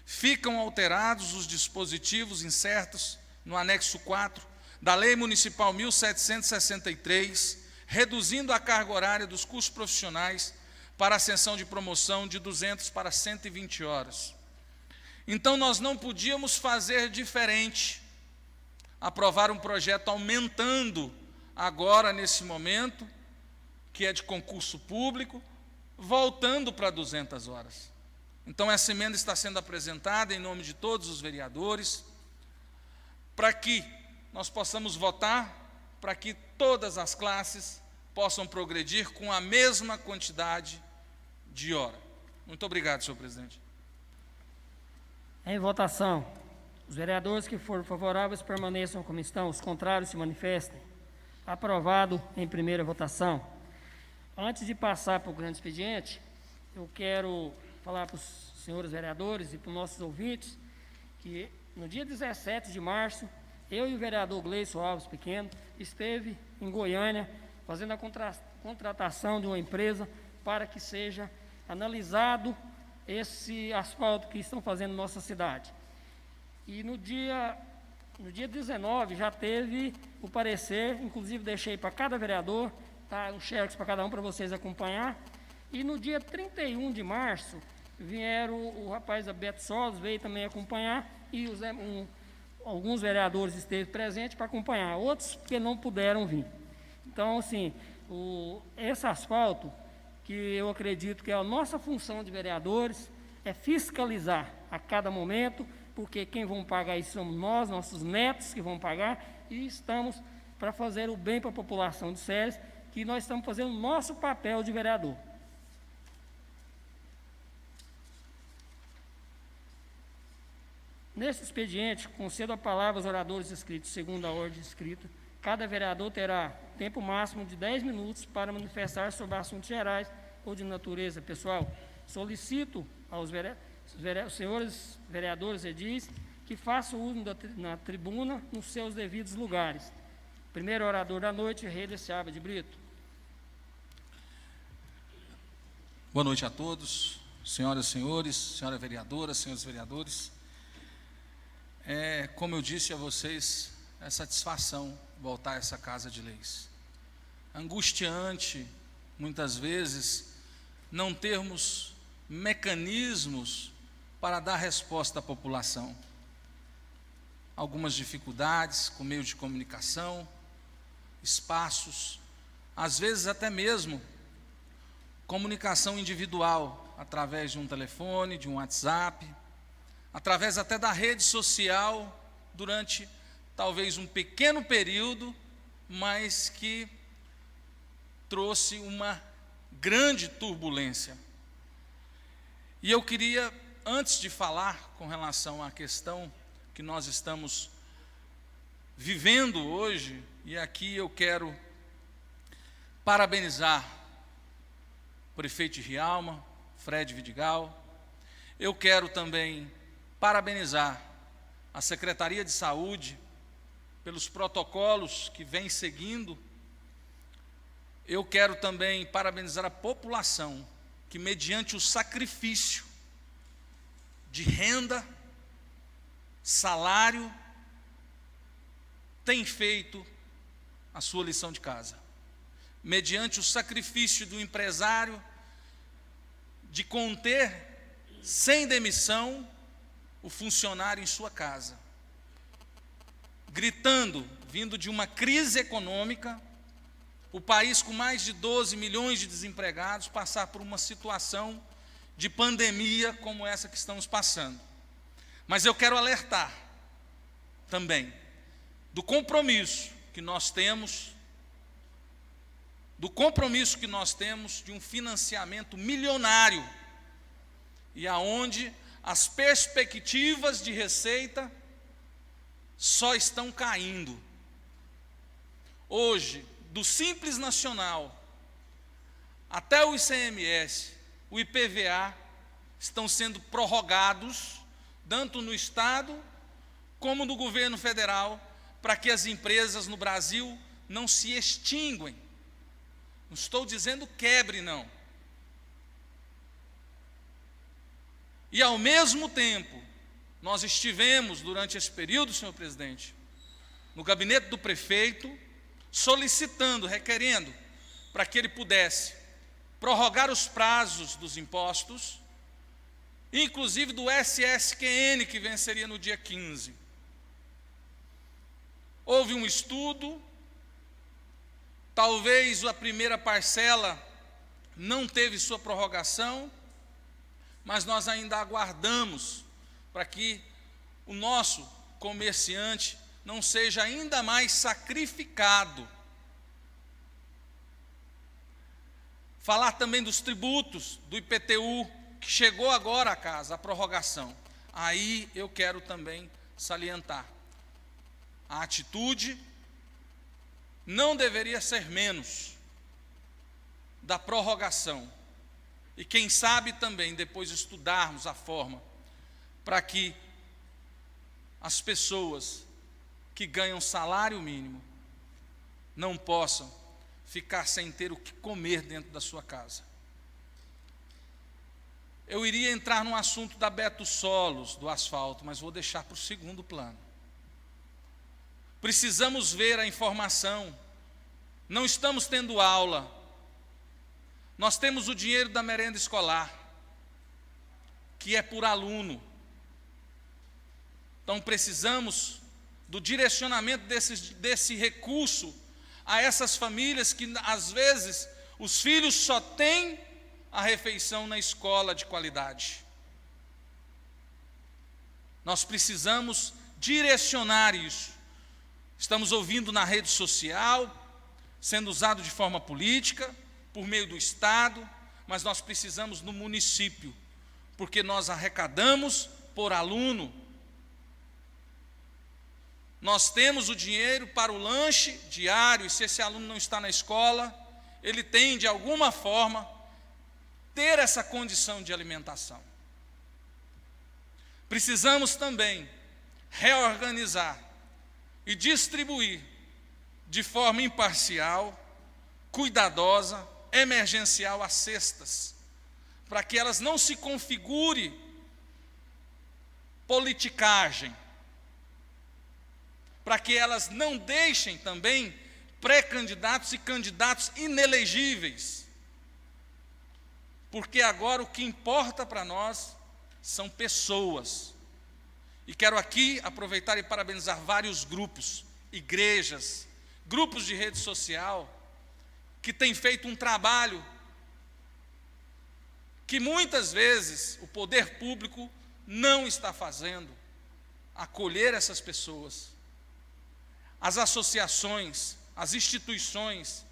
ficam alterados os dispositivos incertos no anexo 4 da Lei Municipal 1763, reduzindo a carga horária dos cursos profissionais para ascensão de promoção de 200 para 120 horas. Então, nós não podíamos fazer diferente, aprovar um projeto aumentando agora, nesse momento, que é de concurso público, voltando para 200 horas. Então, essa emenda está sendo apresentada em nome de todos os vereadores, para que nós possamos votar, para que todas as classes possam progredir com a mesma quantidade de hora. Muito obrigado, senhor presidente. Em votação, os vereadores que forem favoráveis permaneçam como estão, os contrários se manifestem. Aprovado em primeira votação. Antes de passar para o grande expediente, eu quero falar para os senhores vereadores e para os nossos ouvintes que no dia 17 de março, eu e o vereador Gleison Alves Pequeno esteve em Goiânia fazendo a contratação de uma empresa para que seja analisado esse asfalto que estão fazendo na nossa cidade. E no dia 19 já teve o parecer, inclusive deixei para cada vereador, tá, um xerox para cada um, para vocês acompanhar. E no dia 31 de março, vieram o rapaz da Beto Solos, veio também acompanhar, e alguns vereadores esteve presentes para acompanhar, outros que não puderam vir. Então, assim, esse asfalto, que eu acredito que é a nossa função de vereadores, é fiscalizar a cada momento, porque quem vão pagar isso somos nós, nossos netos que vão pagar, e estamos para fazer o bem para a população de Ceres, que nós estamos fazendo o nosso papel de vereador. Nesse expediente, concedo a palavra aos oradores inscritos, segundo a ordem escrita. Cada vereador terá tempo máximo de 10 minutos para manifestar sobre assuntos gerais ou de natureza pessoal. Solicito aos senhores vereadores edis que façam uso na tribuna nos seus devidos lugares. Primeiro orador da noite, Rei Seaba de Brito. Boa noite a todos, senhoras e senhores, senhora vereadora, senhores vereadores. Como eu disse a vocês, é satisfação voltar a essa Casa de Leis. Angustiante, muitas vezes, não termos mecanismos para dar resposta à população. Algumas dificuldades com meio de comunicação, espaços, às vezes até mesmo comunicação individual, através de um telefone, de um WhatsApp, através até da rede social, durante talvez um pequeno período, mas que trouxe uma grande turbulência. E eu queria, antes de falar com relação à questão que nós estamos vivendo hoje, e aqui eu quero parabenizar o prefeito de Rialma, Fred Vidigal. Eu quero também parabenizar a Secretaria de Saúde pelos protocolos que vem seguindo. Eu quero também parabenizar a população que, mediante o sacrifício de renda, salário, tem feito a sua lição de casa. Mediante o sacrifício do empresário de conter, sem demissão, o funcionário em sua casa, gritando, vindo de uma crise econômica, o país com mais de 12 milhões de desempregados, passar por uma situação de pandemia como essa que estamos passando. Mas eu quero alertar também do compromisso que nós temos, de um financiamento milionário, e aonde as perspectivas de receita só estão caindo. Hoje, do Simples Nacional até o ICMS, o IPVA, estão sendo prorrogados, tanto no Estado como no governo federal, para que as empresas no Brasil não se extinguem. Não estou dizendo quebre, não. E ao mesmo tempo, nós estivemos, durante esse período, senhor presidente, no gabinete do prefeito, solicitando, requerendo, para que ele pudesse prorrogar os prazos dos impostos, inclusive do SSQN, que venceria no dia 15. Houve um estudo, talvez a primeira parcela não teve sua prorrogação, mas nós ainda aguardamos para que o nosso comerciante não seja ainda mais sacrificado. Falar também dos tributos, do IPTU, que chegou agora à casa, a prorrogação. Aí eu quero também salientar. A atitude não deveria ser menos da prorrogação. E quem sabe também depois estudarmos a forma para que as pessoas que ganham salário mínimo não possam ficar sem ter o que comer dentro da sua casa. eu iria entrar no assunto da Beto Solos, do asfalto, mas vou deixar para o segundo plano. Precisamos ver a informação. Não estamos tendo aula. Nós temos o dinheiro da merenda escolar, que é por aluno. Então precisamos do direcionamento desse recurso a essas famílias que, às vezes, os filhos só têm a refeição na escola de qualidade. Nós precisamos direcionar isso. Estamos ouvindo na rede social, sendo usado de forma política, por meio do Estado, mas nós precisamos no município, porque nós arrecadamos por aluno. Nós temos o dinheiro para o lanche diário, e se esse aluno não está na escola, ele tem, de alguma forma, ter essa condição de alimentação. Precisamos também reorganizar e distribuir de forma imparcial, cuidadosa, emergencial as cestas, para que elas não se configure politicagem, para que elas não deixem também pré-candidatos e candidatos inelegíveis, porque agora o que importa para nós são pessoas. E quero aqui aproveitar e parabenizar vários grupos, igrejas, grupos de rede social, que têm feito um trabalho que muitas vezes o poder público não está fazendo, acolher essas pessoas. As associações, as instituições,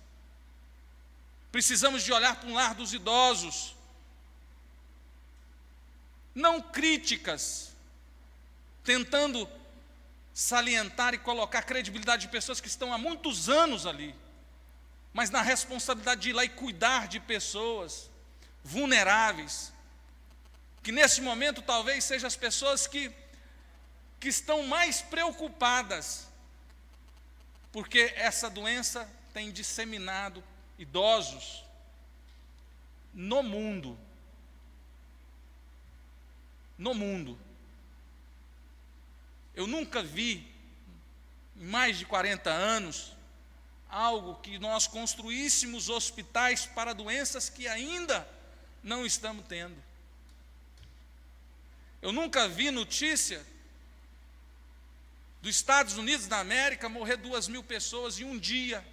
precisamos de olhar para um lar dos idosos, não críticas, tentando salientar e colocar credibilidade de pessoas que estão há muitos anos ali, mas na responsabilidade de ir lá e cuidar de pessoas vulneráveis, que nesse momento talvez sejam as pessoas que estão mais preocupadas, porque essa doença tem disseminado idosos no mundo. No mundo. Eu nunca vi, em mais de 40 anos, algo que nós construíssemos hospitais para doenças que ainda não estamos tendo. Eu nunca vi notícia dos Estados Unidos da América morrer 2.000 pessoas em um dia.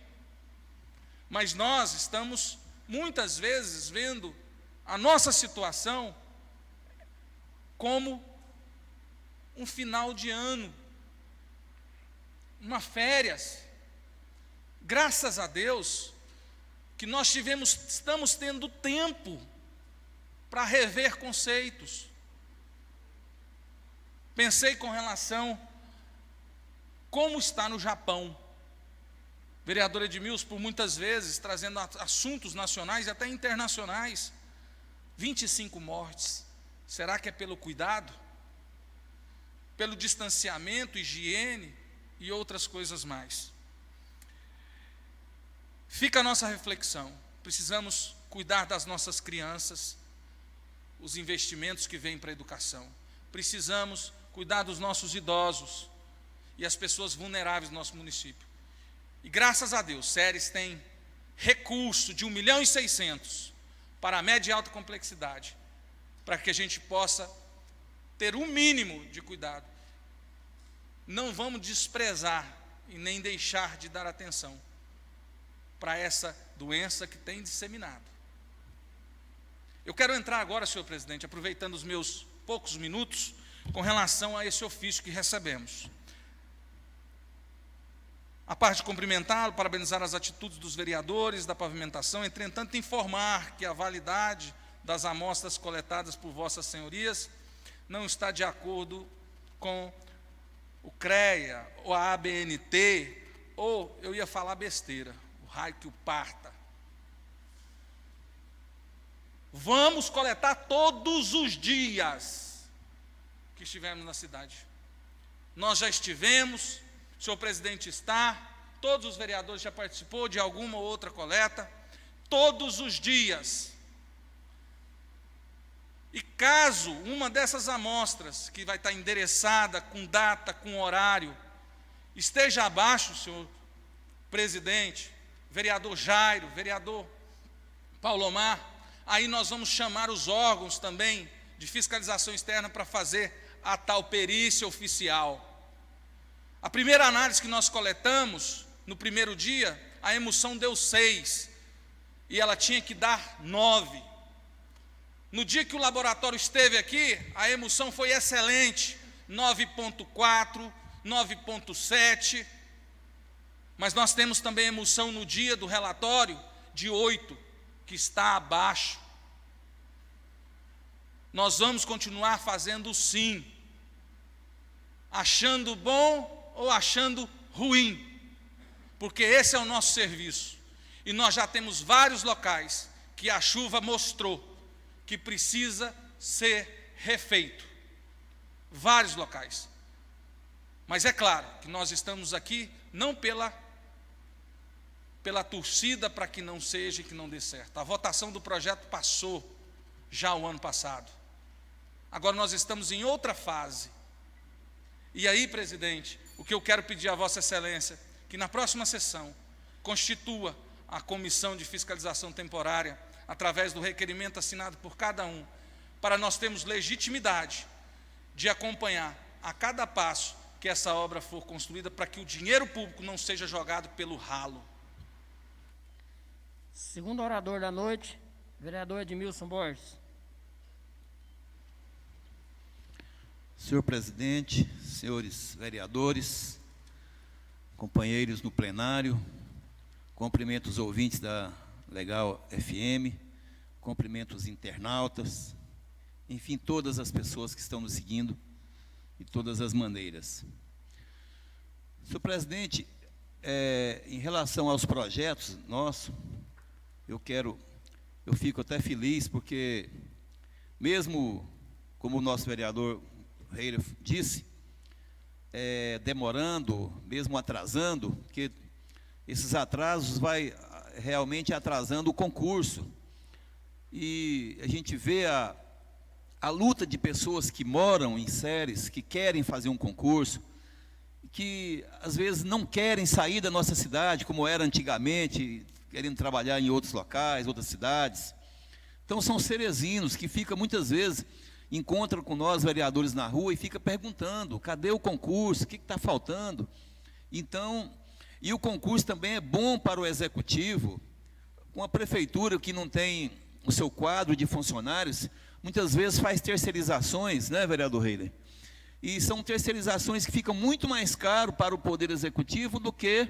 Mas nós estamos, muitas vezes, vendo a nossa situação como um final de ano, uma férias. Graças a Deus que nós estamos tendo tempo para rever conceitos. Pensei com relação como está no Japão. Vereador Edmilson, por muitas vezes, trazendo assuntos nacionais e até internacionais. 25 mortes. Será que é pelo cuidado? Pelo distanciamento, higiene e outras coisas mais? Fica a nossa reflexão. Precisamos cuidar das nossas crianças, os investimentos que vêm para a educação. Precisamos cuidar dos nossos idosos e as pessoas vulneráveis do nosso município. E graças a Deus, Ceres tem recurso de 1.600.000 para a média e alta complexidade, para que a gente possa ter um mínimo de cuidado. Não vamos desprezar e nem deixar de dar atenção para essa doença que tem disseminado. Eu quero entrar agora, senhor presidente, aproveitando os meus poucos minutos, com relação a esse ofício que recebemos. A parte de cumprimentá-lo, parabenizar as atitudes dos vereadores da pavimentação, entretanto informar que a validade das amostras coletadas por vossas senhorias não está de acordo com o CREA, ou a ABNT, ou eu ia falar besteira, o raio que o parta. Vamos coletar todos os dias que estivermos na cidade. Nós já estivemos, o senhor presidente está, todos os vereadores já participou de alguma ou outra coleta, todos os dias. E caso uma dessas amostras, que vai estar endereçada com data, com horário, esteja abaixo, senhor presidente, vereador Jairo, vereador Paulo Omar, aí nós vamos chamar os órgãos também de fiscalização externa para fazer a tal perícia oficial. A primeira análise que nós coletamos, no primeiro dia, a emulsão deu 6, e ela tinha que dar 9. No dia que o laboratório esteve aqui, a emulsão foi excelente, 9,4, 9,7, mas nós temos também emulsão no dia do relatório de 8, que está abaixo. Nós vamos continuar fazendo sim, achando bom ou achando ruim, porque esse é o nosso serviço, e nós já temos vários locais que a chuva mostrou que precisa ser refeito, vários locais. Mas é claro que nós estamos aqui não pela torcida para que não seja e que não dê certo. A votação do projeto passou já o ano passado. Agora nós estamos em outra fase. E aí, presidente, o que eu quero pedir a Vossa Excelência, que na próxima sessão constitua a comissão de fiscalização temporária, através do requerimento assinado por cada um, para nós termos legitimidade de acompanhar a cada passo que essa obra for construída, para que o dinheiro público não seja jogado pelo ralo. Segundo orador da noite, vereador Edmilson Borges. Senhor presidente, senhores vereadores, companheiros no plenário, cumprimento os ouvintes da Legal FM, cumprimento os internautas, enfim, todas as pessoas que estão nos seguindo de todas as maneiras. Senhor presidente, em relação aos projetos nossos, eu fico até feliz, porque mesmo como o nosso vereador Reira disse, demorando, mesmo atrasando, porque esses atrasos vai realmente atrasando o concurso. E a gente vê a luta de pessoas que moram em Ceres, que querem fazer um concurso, que às vezes não querem sair da nossa cidade, como era antigamente, querendo trabalhar em outros locais, outras cidades. Então são cerezinos que ficam muitas vezes, encontram com nós vereadores na rua e fica perguntando, cadê o concurso, o que está faltando? Então, e o concurso também é bom para o executivo. Com a prefeitura que não tem o seu quadro de funcionários, muitas vezes faz terceirizações, né, vereador Reile? E são terceirizações que ficam muito mais caro para o Poder Executivo do que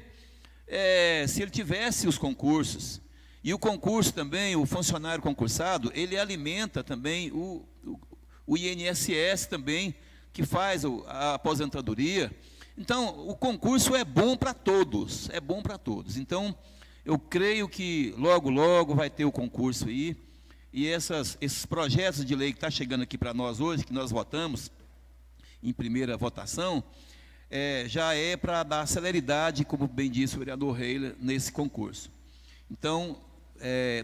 se ele tivesse os concursos. E o concurso também, o funcionário concursado, ele alimenta também o INSS também, que faz a aposentadoria. Então, o concurso é bom para todos, é bom para todos. Então, eu creio que logo, logo vai ter o concurso aí, e esses projetos de lei que está chegando aqui para nós hoje, que nós votamos em primeira votação, já é para dar celeridade, como bem disse o vereador Reila, nesse concurso. Então,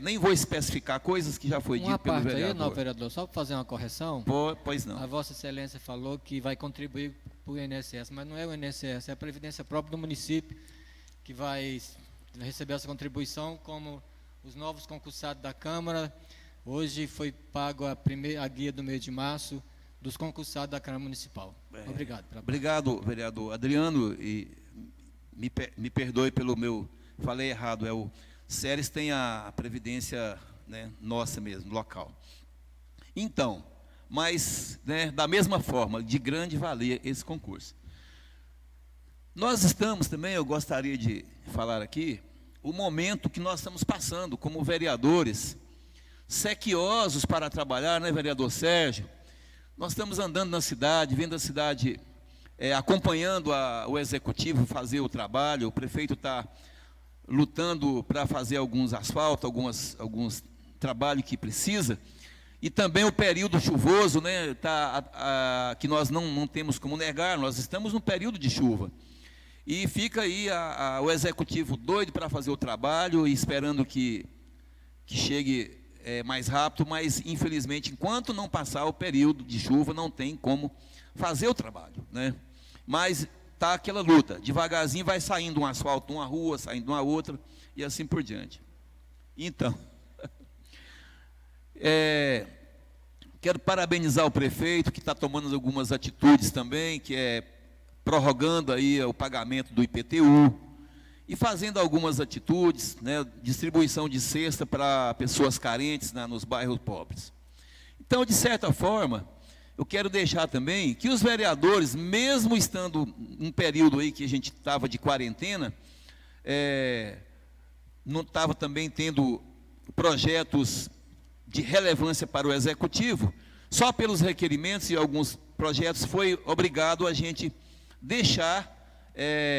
nem vou especificar coisas que já foi dito pelo vereador. Aí, não, vereador, só para fazer uma correção. Pois não. A Vossa Excelência falou que vai contribuir para o INSS, mas não é o INSS, é a Previdência própria do município que vai receber essa contribuição, como os novos concursados da Câmara. Hoje foi pago a guia do mês de março dos concursados da Câmara Municipal. Obrigado. Obrigado, vereador Adriano, e me perdoe pelo meu... Falei errado, o Ceres tem a previdência, né, nossa mesmo, local. Então, mas, né, da mesma forma, de grande valia esse concurso. Nós estamos também, eu gostaria de falar aqui, o momento que nós estamos passando como vereadores, sequiosos para trabalhar, né, vereador Sérgio? Nós estamos andando na cidade, vendo a cidade, acompanhando o executivo fazer o trabalho, o prefeito está lutando para fazer alguns asfaltos, alguns trabalhos que precisa, e também o período chuvoso, né, que nós não temos como negar, nós estamos no período de chuva, e fica aí o executivo doido para fazer o trabalho, e esperando que chegue mais rápido, mas infelizmente, enquanto não passar o período de chuva, não tem como fazer o trabalho, né? Mas está aquela luta, devagarzinho vai saindo um asfalto de uma rua, saindo de uma outra, e assim por diante. Então, quero parabenizar o prefeito, que está tomando algumas atitudes também, que é prorrogando aí o pagamento do IPTU, e fazendo algumas atitudes, né, distribuição de cesta para pessoas carentes, né, nos bairros pobres. Então, de certa forma, eu quero deixar também que os vereadores, mesmo estando num período aí que a gente estava de quarentena, não estava também tendo projetos de relevância para o executivo, só pelos requerimentos e alguns projetos foi obrigado a gente deixar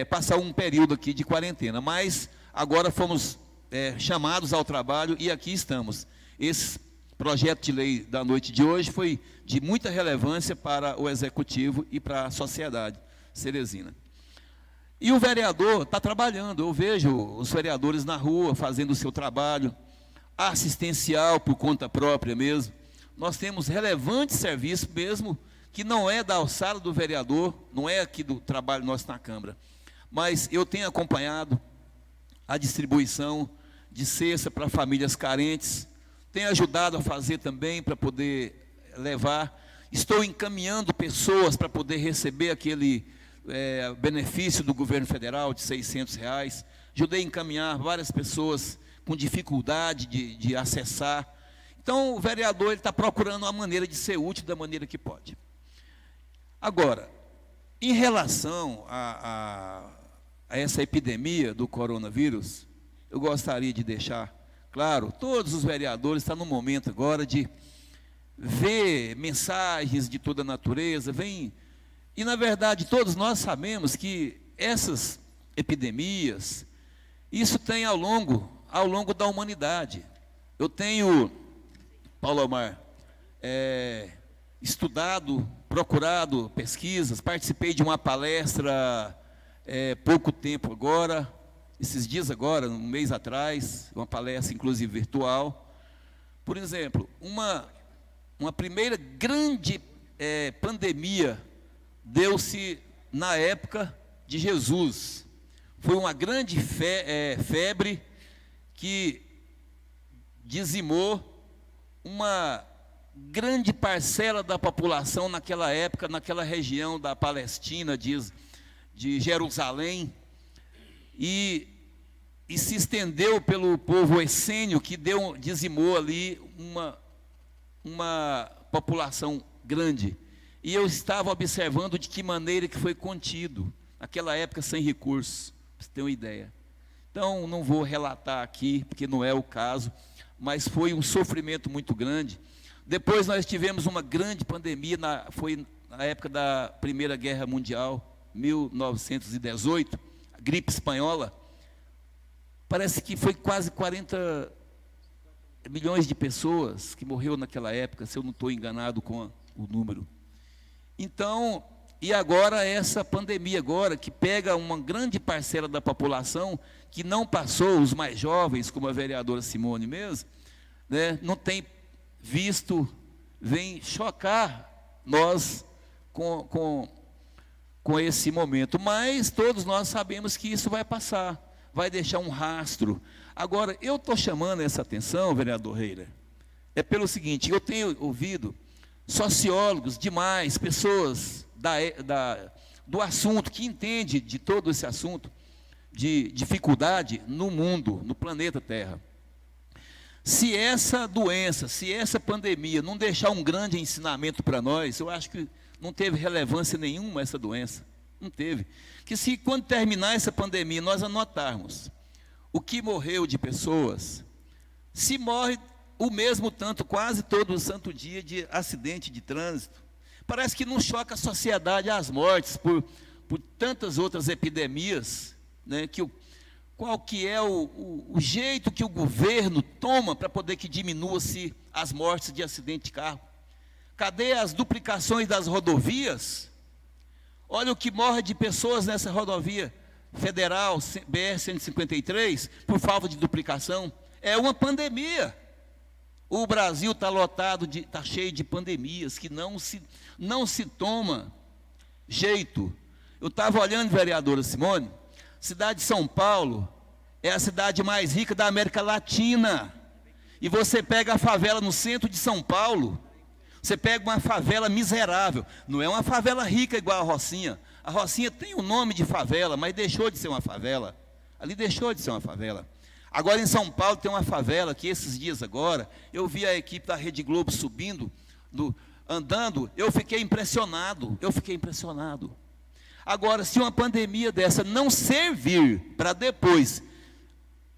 passar um período aqui de quarentena, mas agora fomos chamados ao trabalho e aqui estamos. Esse projeto de lei da noite de hoje foi de muita relevância para o executivo e para a sociedade cerezina. E o vereador está trabalhando, eu vejo os vereadores na rua fazendo o seu trabalho, assistencial por conta própria mesmo. Nós temos relevante serviço mesmo, que não é da alçada do vereador, não é aqui do trabalho nosso na Câmara, mas eu tenho acompanhado a distribuição de cesta para famílias carentes, tenho ajudado a fazer também para poder levar, estou encaminhando pessoas para poder receber aquele benefício do governo federal de R$600, ajudei a encaminhar várias pessoas com dificuldade de acessar. Então, o vereador está procurando uma maneira de ser útil da maneira que pode. Agora, em relação a essa epidemia do coronavírus, eu gostaria de deixar claro, todos os vereadores estão no momento agora de ver mensagens de toda a natureza, e na verdade todos nós sabemos que essas epidemias, isso tem ao longo da humanidade. Eu tenho, Paulo Omar, estudado, procurado pesquisas, participei de uma palestra pouco tempo agora, esses dias agora, um mês atrás, uma palestra inclusive virtual. Por exemplo, uma primeira grande pandemia deu-se na época de Jesus. Foi uma grande febre que dizimou uma grande parcela da população naquela época, naquela região da Palestina, de Jerusalém, e se estendeu pelo povo essênio, que dizimou ali uma população grande. E eu estava observando de que maneira que foi contido, naquela época sem recursos, para você ter uma ideia. Então, não vou relatar aqui, porque não é o caso, mas foi um sofrimento muito grande. Depois nós tivemos uma grande pandemia, foi na época da Primeira Guerra Mundial, 1918, a gripe espanhola. Parece que foi quase 40 milhões de pessoas que morreu naquela época, se eu não estou enganado com o número. Então, e agora essa pandemia agora, que pega uma grande parcela da população, que não passou, os mais jovens, como a vereadora Simone mesmo, né, não tem visto, vem chocar nós com esse momento. Mas todos nós sabemos que isso vai passar, vai deixar um rastro. Agora, eu estou chamando essa atenção, vereador Reira, pelo seguinte, eu tenho ouvido sociólogos demais, pessoas do assunto, que entendem de todo esse assunto, de dificuldade no mundo, no planeta Terra. Se essa doença, se essa pandemia não deixar um grande ensinamento para nós, eu acho que não teve relevância nenhuma essa doença, não teve. Que se quando terminar essa pandemia nós anotarmos o que morreu de pessoas, se morre o mesmo tanto quase todo o santo dia de acidente de trânsito, parece que não choca a sociedade as mortes por tantas outras epidemias, né, qual que é o jeito que o governo toma para poder que diminua-se as mortes de acidente de carro? Cadê as duplicações das rodovias? Olha o que morre de pessoas nessa rodovia federal, BR-153, por falta de duplicação. É uma pandemia. O Brasil está lotado, está cheio de pandemias que não se toma jeito. Eu estava olhando, vereadora Simone, cidade de São Paulo é a cidade mais rica da América Latina. E você pega a favela no centro de São Paulo, você pega uma favela miserável, não é uma favela rica igual a Rocinha. A Rocinha tem o nome de favela, mas deixou de ser uma favela. Ali deixou de ser uma favela. Agora em São Paulo tem uma favela que esses dias agora, eu vi a equipe da Rede Globo subindo, andando, eu fiquei impressionado. Agora, se uma pandemia dessa não servir para depois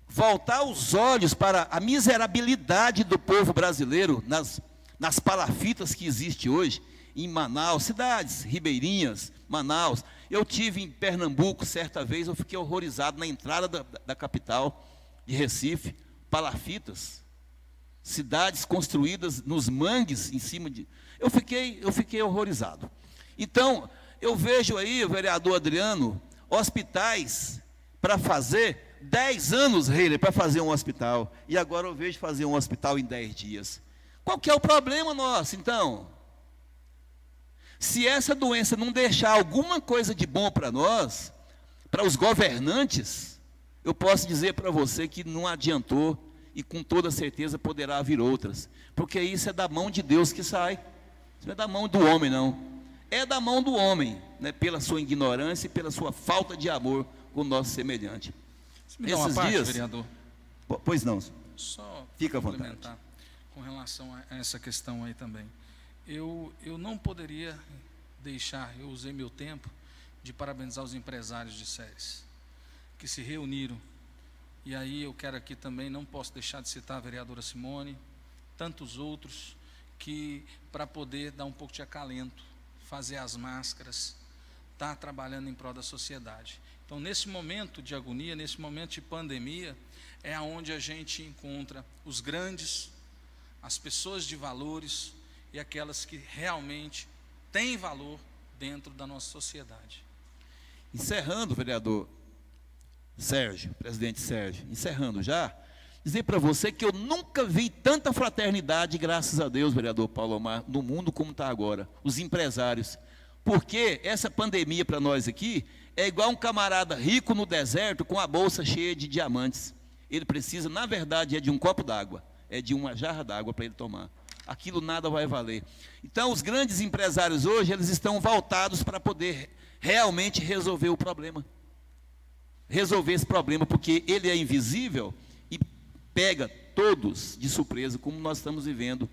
voltar os olhos para a miserabilidade do povo brasileiro nas palafitas que existe hoje, em Manaus, cidades ribeirinhas, Manaus. Eu tive em Pernambuco, certa vez, eu fiquei horrorizado na entrada da capital de Recife, palafitas, cidades construídas nos mangues, em cima de... Eu fiquei horrorizado. Então, eu vejo aí, o vereador Adriano, hospitais para fazer 10 anos, Heiler, para fazer um hospital. E agora eu vejo fazer um hospital em 10 dias. Qual que é o problema nosso, então? Se essa doença não deixar alguma coisa de bom para nós, para os governantes, eu posso dizer para você que não adiantou e com toda certeza poderá vir outras. Porque isso é da mão de Deus que sai. Isso não é da mão do homem, não. É da mão do homem, né, pela sua ignorância e pela sua falta de amor com o nosso semelhante. Me dá uma parte, vereador? Pois não. Só fica à vontade. Com relação a essa questão aí também. Eu não poderia deixar, eu usei meu tempo de parabenizar os empresários de Ceres, que se reuniram. E aí eu quero aqui também, não posso deixar de citar a vereadora Simone, tantos outros, que para poder dar um pouco de acalento, fazer as máscaras, estar trabalhando em prol da sociedade. Então, nesse momento de agonia, nesse momento de pandemia, é onde a gente encontra os grandes, as pessoas de valores e aquelas que realmente têm valor dentro da nossa sociedade. Encerrando, vereador Sérgio, presidente Sérgio, encerrando já, dizer para você que eu nunca vi tanta fraternidade, graças a Deus, vereador Paulo Omar, no mundo como está agora, os empresários. Porque essa pandemia para nós aqui é igual um camarada rico no deserto com a bolsa cheia de diamantes. Ele precisa, na verdade, é de um copo d'água, é de uma jarra d'água para ele tomar. Aquilo nada vai valer. Então, os grandes empresários hoje, eles estão voltados para poder realmente resolver o problema. Resolver esse problema, porque ele é invisível e pega todos de surpresa, como nós estamos vivendo,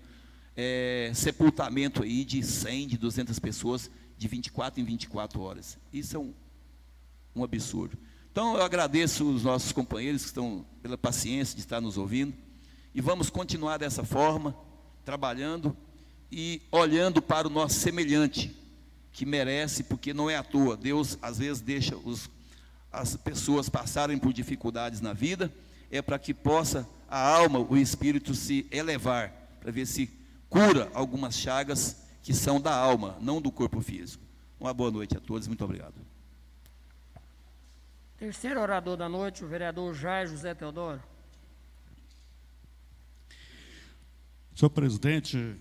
sepultamento aí de 100, de 200 pessoas, de 24 em 24 horas. Isso é um absurdo. Então, eu agradeço os nossos companheiros que estão pela paciência de estar nos ouvindo, e vamos continuar dessa forma, trabalhando e olhando para o nosso semelhante, que merece, porque não é à toa. Deus, às vezes, deixa as pessoas passarem por dificuldades na vida, é para que possa a alma, o espírito se elevar, para ver se cura algumas chagas que são da alma, não do corpo físico. Uma boa noite a todos, muito obrigado. Terceiro orador da noite, o vereador Jair José Teodoro. Senhor presidente,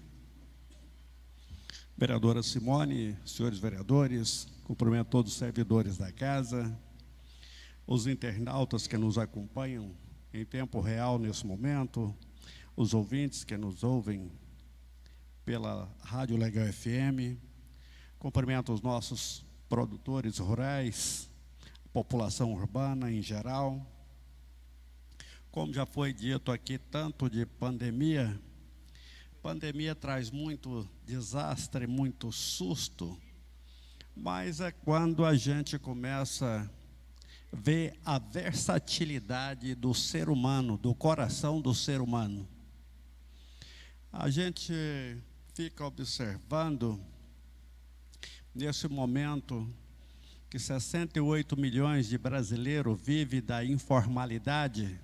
vereadora Simone, senhores vereadores, cumprimento todos os servidores da casa, os internautas que nos acompanham em tempo real nesse momento, os ouvintes que nos ouvem pela Rádio Legal FM, cumprimento os nossos produtores rurais, população urbana em geral. Como já foi dito aqui, tanto de pandemia traz muito desastre, muito susto, mas é quando a gente começa a ver a versatilidade do ser humano, do coração do ser humano. A gente fica observando, nesse momento, que 68 milhões de brasileiros vivem da informalidade,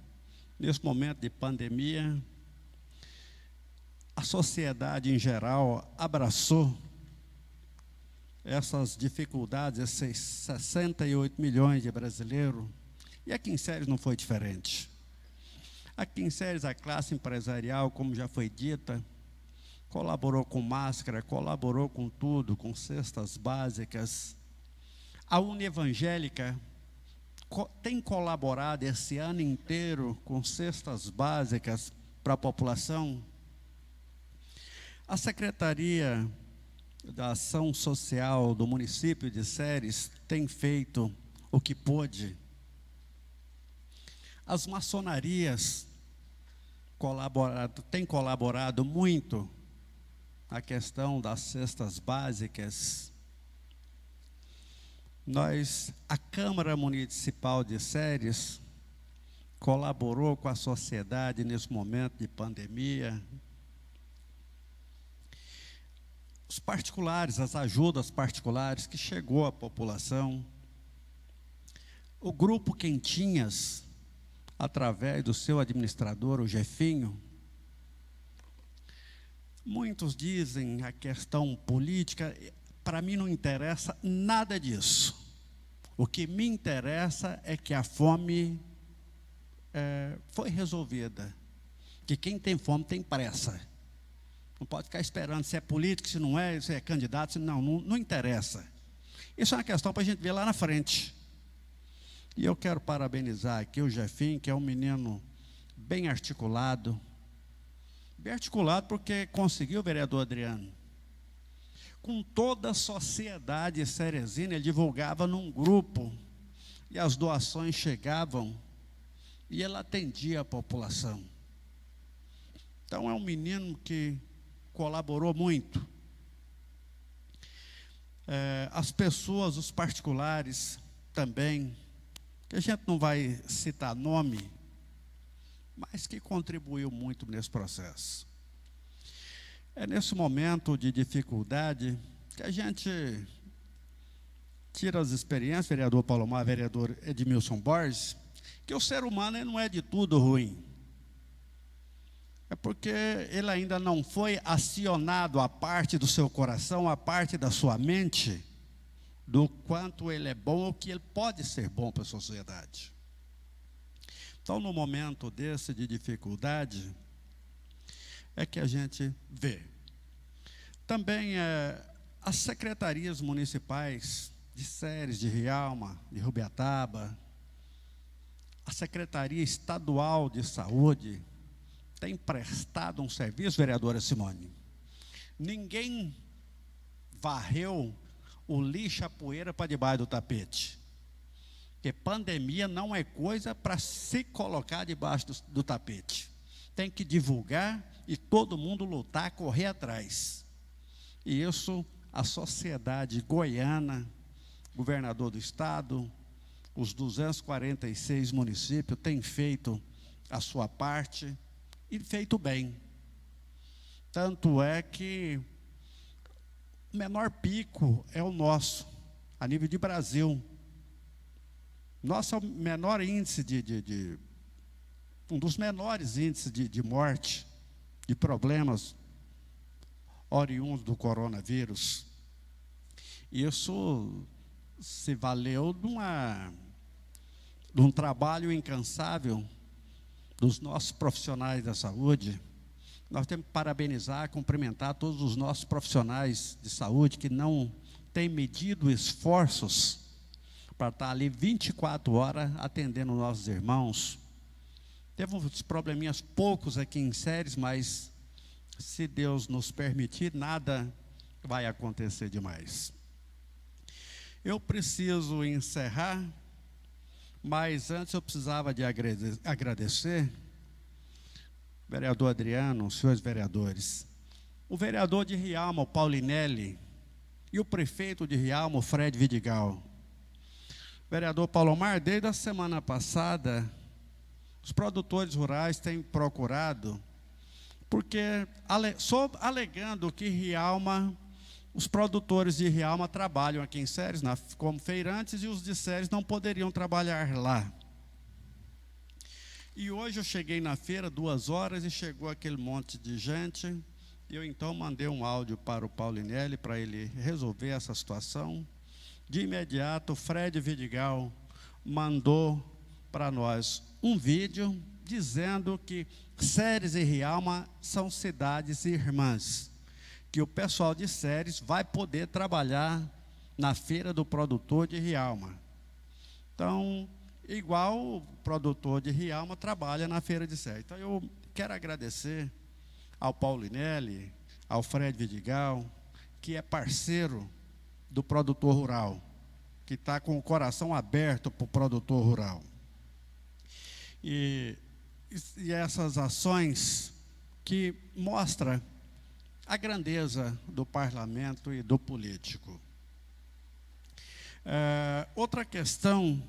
nesse momento de pandemia. A sociedade em geral abraçou essas dificuldades, esses 68 milhões de brasileiros, e aqui em Ceres não foi diferente. Aqui em Séries, a classe empresarial, como já foi dita, colaborou com máscara, colaborou com tudo, com cestas básicas. A Unievangélica tem colaborado esse ano inteiro com cestas básicas para a população. A Secretaria da Ação Social do município de Séries tem feito o que pôde. As maçonarias têm colaborado muito na questão das cestas básicas. A Câmara Municipal de Séries colaborou com a sociedade nesse momento de pandemia. Os particulares, as ajudas particulares que chegou à população. O Grupo Quentinhas, através do seu administrador, o Jefinho. Muitos dizem a questão política, para mim não interessa nada disso. O que me interessa é que a fome foi resolvida. Que quem tem fome tem pressa. Não pode ficar esperando se é político, se não é, se é candidato, não interessa. Isso é uma questão para a gente ver lá na frente. E eu quero parabenizar aqui o Jefinho, que é um menino bem articulado. Bem articulado porque conseguiu, vereador Adriano. Com toda a sociedade ceresina, ele divulgava num grupo, e as doações chegavam, e ele atendia a população. Então é um menino que colaborou muito. As pessoas, os particulares também, que a gente não vai citar nome, mas que contribuiu muito nesse processo. É nesse momento de dificuldade que a gente tira as experiências, vereador Palomar, vereador Edmilson Borges, que o ser humano não é de tudo ruim. É porque ele ainda não foi acionado a parte do seu coração, a parte da sua mente, do quanto ele é bom ou que ele pode ser bom para a sociedade. Então, no momento desse de dificuldade, é que a gente vê. Também as secretarias municipais de Séries, de Rialma, de Rubiataba, a Secretaria Estadual de Saúde, tem prestado um serviço, vereadora Simone. Ninguém varreu o lixo, a poeira para debaixo do tapete. Porque pandemia não é coisa para se colocar debaixo do tapete. Tem que divulgar e todo mundo lutar, correr atrás. E isso a sociedade goiana, governador do estado, os 246 municípios têm feito a sua parte e feito bem. Tanto é que o menor pico é o nosso, a nível de Brasil. Nosso é o menor índice um dos menores índices de morte, de problemas oriundos do coronavírus. Isso se valeu de um trabalho incansável dos nossos profissionais da saúde. Nós temos que parabenizar, cumprimentar todos os nossos profissionais de saúde que não têm medido esforços para estar ali 24 horas atendendo nossos irmãos. Teve uns probleminhas poucos aqui em Séries, mas se Deus nos permitir, nada vai acontecer demais. Eu preciso encerrar, mas antes eu precisava de agradecer, vereador Adriano, senhores vereadores, o vereador de Rialma, o Paulinelli, e o prefeito de Rialma, o Fred Vidigal. Vereador Palomar, desde a semana passada, os produtores rurais têm procurado, porque alegando que Rialma, os produtores de Rialma trabalham aqui em Séries como feirantes e os de Séries não poderiam trabalhar lá. E hoje eu cheguei na feira 2 horas e chegou aquele monte de gente. Eu então mandei um áudio para o Paulinelli para ele resolver essa situação. De imediato, o Fred Vidigal mandou para nós um vídeo dizendo que Ceres e Rialma são cidades irmãs, que o pessoal de Ceres vai poder trabalhar na feira do produtor de Rialma. Então, igual o produtor de Rialma trabalha na feira de Ceres. Então, eu quero agradecer ao Paulinelli, ao Fred Vidigal, que é parceiro do produtor rural, que está com o coração aberto para o produtor rural. E essas ações que mostram a grandeza do parlamento e do político. Outra questão,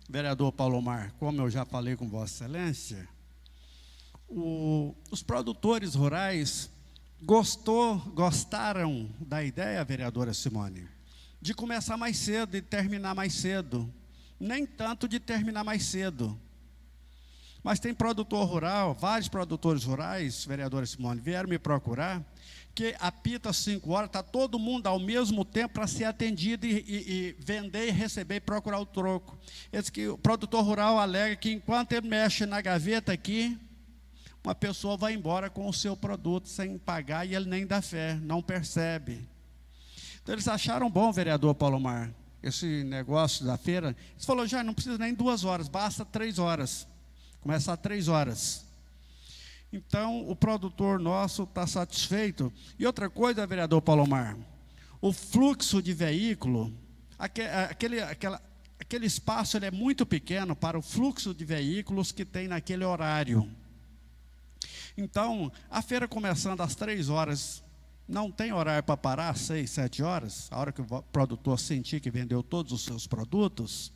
vereador Paulo Mar, como eu já falei com Vossa Excelência, os produtores rurais gostaram da ideia, vereadora Simone, de começar mais cedo e terminar mais cedo, nem tanto de terminar mais cedo. Mas tem produtor rural, vários produtores rurais, vereadora Simone, vieram me procurar, que apita 5 horas, está todo mundo ao mesmo tempo para ser atendido e vender e receber e procurar o troco. Esse que o produtor rural alega que enquanto ele mexe na gaveta aqui, uma pessoa vai embora com o seu produto sem pagar e ele nem dá fé, não percebe. Então eles acharam bom, vereador Paulo Mar, esse negócio da feira. Eles falaram, já não precisa nem 2 horas, basta 3 horas. Começa às 3 horas. Então, o produtor nosso está satisfeito. E outra coisa, vereador Paulo Mar, o fluxo de veículo, aquele espaço ele é muito pequeno para o fluxo de veículos que tem naquele horário. Então, a feira começando às 3 horas, não tem horário para parar, 6, 7 horas, a hora que o produtor sentir que vendeu todos os seus produtos,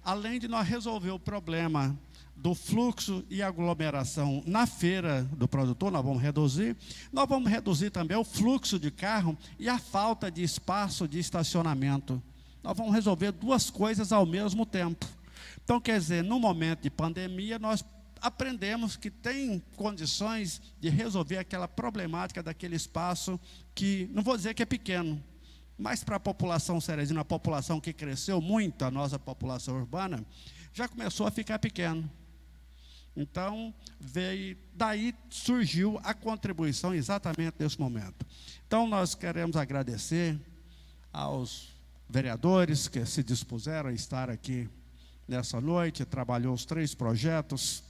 além de nós resolver o problema do fluxo e aglomeração na feira do produtor, nós vamos reduzir também o fluxo de carro e a falta de espaço de estacionamento. Nós vamos resolver 2 coisas ao mesmo tempo. Então, quer dizer, no momento de pandemia, nós aprendemos que tem condições de resolver aquela problemática daquele espaço que, não vou dizer que é pequeno, mas para a população ceresina, a população que cresceu muito, a nossa população urbana, já começou a ficar pequeno. Então, daí surgiu a contribuição exatamente nesse momento. Então, nós queremos agradecer aos vereadores que se dispuseram a estar aqui nessa noite, trabalhou os 3 projetos,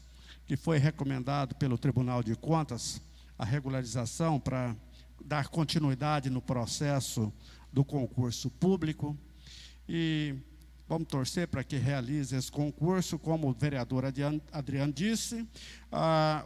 que foi recomendado pelo Tribunal de Contas, a regularização para dar continuidade no processo do concurso público. E vamos torcer para que realize esse concurso, como o vereador Adriano disse.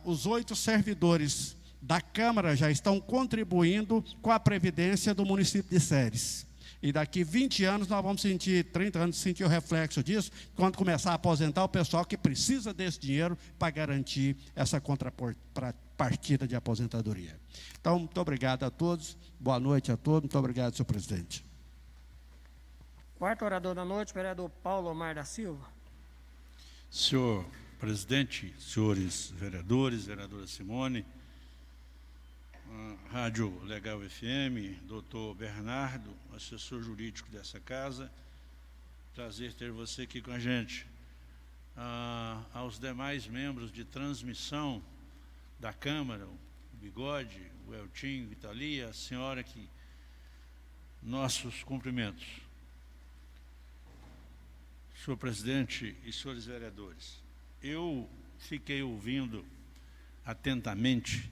Os 8 servidores da Câmara já estão contribuindo com a Previdência do município de Ceres. E daqui 20 anos nós vamos sentir, 30 anos, sentir o reflexo disso, quando começar a aposentar o pessoal que precisa desse dinheiro para garantir essa contrapartida de aposentadoria. Então, muito obrigado a todos, boa noite a todos, muito obrigado, senhor presidente. 4º orador da noite, vereador Paulo Omar da Silva. Senhor presidente, senhores vereadores, vereadora Simone, Rádio Legal FM, doutor Bernardo, assessor jurídico dessa casa, prazer ter você aqui com a gente. Aos demais membros de transmissão da Câmara, o Bigode, o Eltinho, Italia, a senhora que... Nossos cumprimentos. Senhor presidente e senhores vereadores, eu fiquei ouvindo atentamente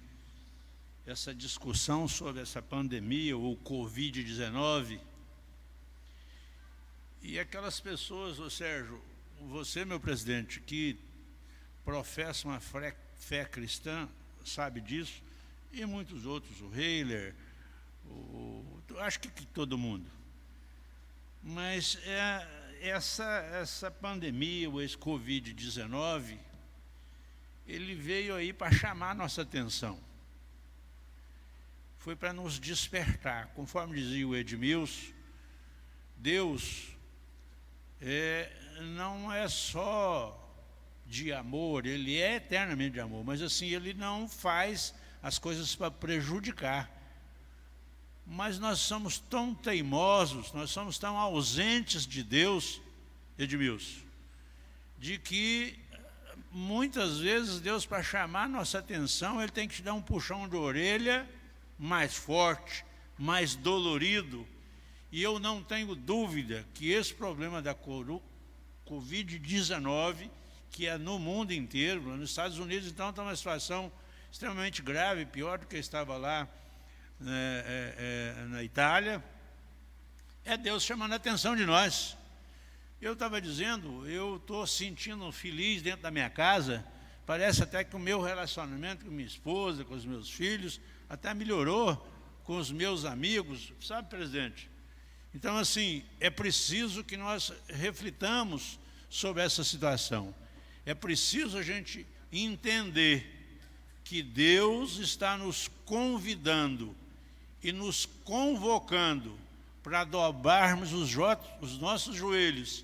essa discussão sobre essa pandemia, ou Covid-19, e aquelas pessoas, ô Sérgio, você, meu presidente, que professa uma fé cristã, sabe disso, e muitos outros, o Heiler, acho que todo mundo. Mas essa pandemia, ou esse Covid-19, ele veio aí para chamar a nossa atenção. Foi para nos despertar. Conforme dizia o Edmilson, Deus não é só de amor, Ele é eternamente de amor, mas assim, Ele não faz as coisas para prejudicar. Mas nós somos tão teimosos, nós somos tão ausentes de Deus, Edmilson, de que muitas vezes Deus, para chamar a nossa atenção, Ele tem que te dar um puxão de orelha mais forte, mais dolorido. E eu não tenho dúvida que esse problema da Covid-19, que é no mundo inteiro, nos Estados Unidos, então, está uma situação extremamente grave, pior do que estava lá na Itália, é Deus chamando a atenção de nós. Eu estava dizendo, eu estou sentindo feliz dentro da minha casa, parece até que o meu relacionamento com minha esposa, com os meus filhos, até melhorou com os meus amigos, sabe, presidente? Então, assim, é preciso que nós reflitamos sobre essa situação. É preciso a gente entender que Deus está nos convidando e nos convocando para dobrarmos os nossos joelhos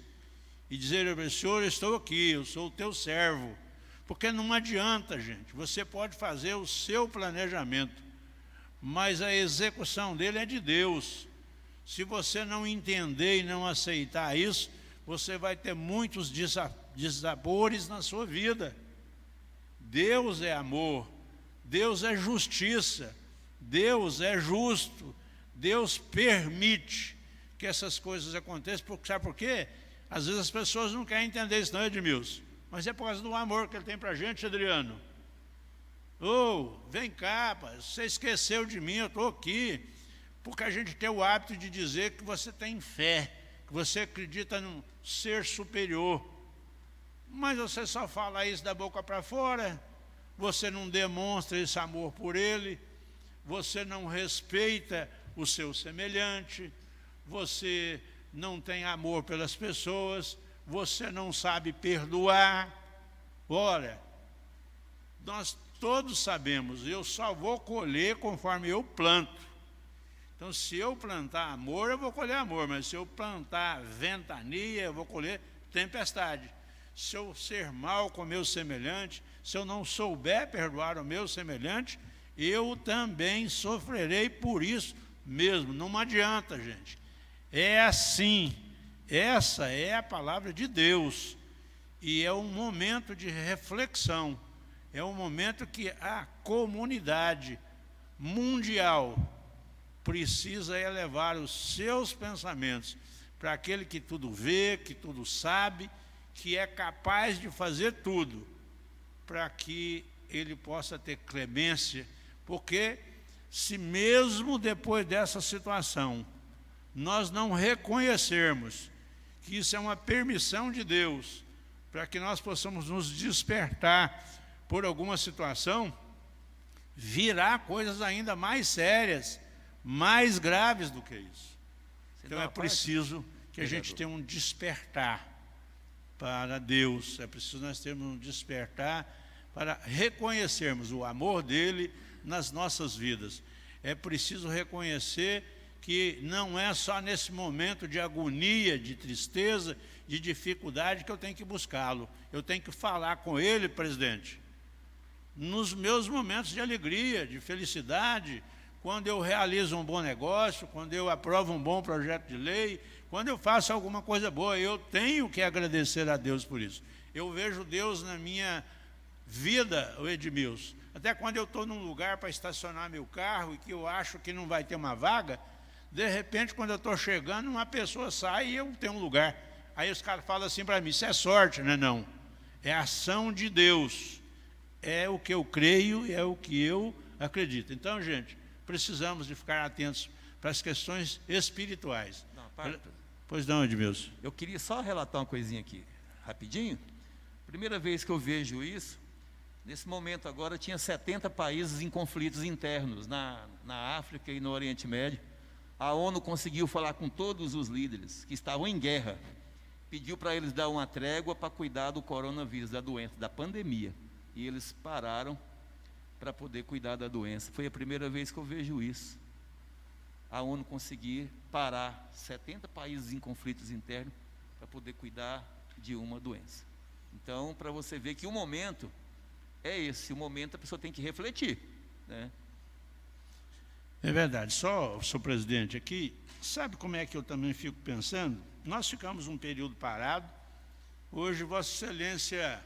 e dizer: Senhor, eu estou aqui, eu sou o teu servo. Porque não adianta, gente, você pode fazer o seu planejamento, mas a execução dele é de Deus. Se você não entender e não aceitar isso, você vai ter muitos desabores na sua vida. Deus é amor, Deus é justiça, Deus é justo, Deus permite que essas coisas aconteçam, porque, sabe por quê? Às vezes as pessoas não querem entender isso, não, Edmilson, mas é por causa do amor que Ele tem para a gente, Adriano. Vem cá, rapaz, você esqueceu de mim, eu estou aqui, porque a gente tem o hábito de dizer que você tem fé, que você acredita num ser superior, mas você só fala isso da boca para fora, você não demonstra esse amor por Ele, você não respeita o seu semelhante, você não tem amor pelas pessoas, você não sabe perdoar. Ora, nós todos sabemos, eu só vou colher conforme eu planto. Então, se eu plantar amor, eu vou colher amor, mas se eu plantar ventania, eu vou colher tempestade. Se eu ser mal com o meu semelhante, se eu não souber perdoar o meu semelhante, eu também sofrerei por isso mesmo. Não adianta, gente. É assim. Essa é a palavra de Deus. E é um momento de reflexão. É um momento que a comunidade mundial precisa elevar os seus pensamentos para aquele que tudo vê, que tudo sabe, que é capaz de fazer tudo, para que ele possa ter clemência, porque se mesmo depois dessa situação nós não reconhecermos que isso é uma permissão de Deus, para que nós possamos nos despertar por alguma situação, virá coisas ainda mais sérias, mais graves do que isso. Então é preciso que a gente tenha um despertar para Deus, é preciso nós termos um despertar para reconhecermos o amor dele nas nossas vidas. É preciso reconhecer que não é só nesse momento de agonia, de tristeza, de dificuldade que eu tenho que buscá-lo. Eu tenho que falar com ele, presidente, nos meus momentos de alegria, de felicidade, quando eu realizo um bom negócio, quando eu aprovo um bom projeto de lei, quando eu faço alguma coisa boa, eu tenho que agradecer a Deus por isso. Eu vejo Deus na minha vida, o Edmilson. Até quando eu estou num lugar para estacionar meu carro e que eu acho que não vai ter uma vaga, de repente, quando eu estou chegando, uma pessoa sai e eu tenho um lugar. Aí os caras falam assim para mim: isso é sorte, né? Não. É ação de Deus. É o que eu creio e é o que eu acredito. Então, gente, precisamos de ficar atentos para as questões espirituais. Pois não, Edmilson. Eu queria só relatar uma coisinha aqui, rapidinho. Primeira vez que eu vejo isso, nesse momento agora tinha 70 países em conflitos internos na África e no Oriente Médio. A ONU conseguiu falar com todos os líderes que estavam em guerra, pediu para eles dar uma trégua para cuidar do coronavírus, da doença, da pandemia. E eles pararam para poder cuidar da doença. Foi a primeira vez que eu vejo isso. A ONU conseguir parar 70 países em conflitos internos para poder cuidar de uma doença. Então, para você ver que o momento é esse, o momento a pessoa tem que refletir, né? É verdade. Só, senhor presidente, aqui, sabe como é que eu também fico pensando? Nós ficamos um período parado. Hoje, Vossa Excelência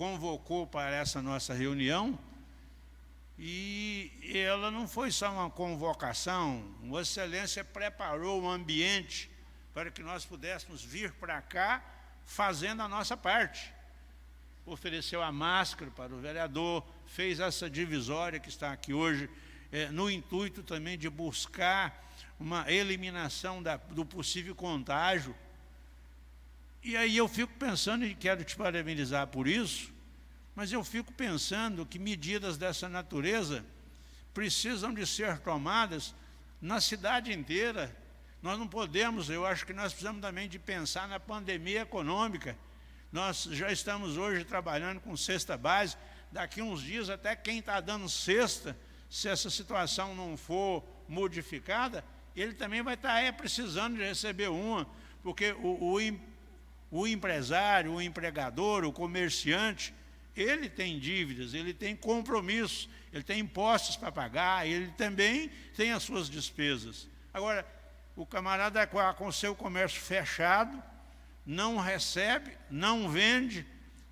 convocou para essa nossa reunião, e ela não foi só uma convocação, Vossa Excelência preparou um ambiente para que nós pudéssemos vir para cá fazendo a nossa parte. Ofereceu a máscara para o vereador, fez essa divisória que está aqui hoje, no intuito também de buscar uma eliminação do possível contágio. E aí eu fico pensando, e quero te parabenizar por isso, mas eu fico pensando que medidas dessa natureza precisam de ser tomadas na cidade inteira. Nós não podemos, eu acho que nós precisamos também de pensar na pandemia econômica. Nós já estamos hoje trabalhando com cesta básica, daqui uns dias até quem está dando cesta, se essa situação não for modificada, ele também vai estar precisando de receber uma, porque o empresário, o empregador, o comerciante, ele tem dívidas, ele tem compromissos, ele tem impostos para pagar, ele também tem as suas despesas. Agora, o camarada com o seu comércio fechado, não recebe, não vende,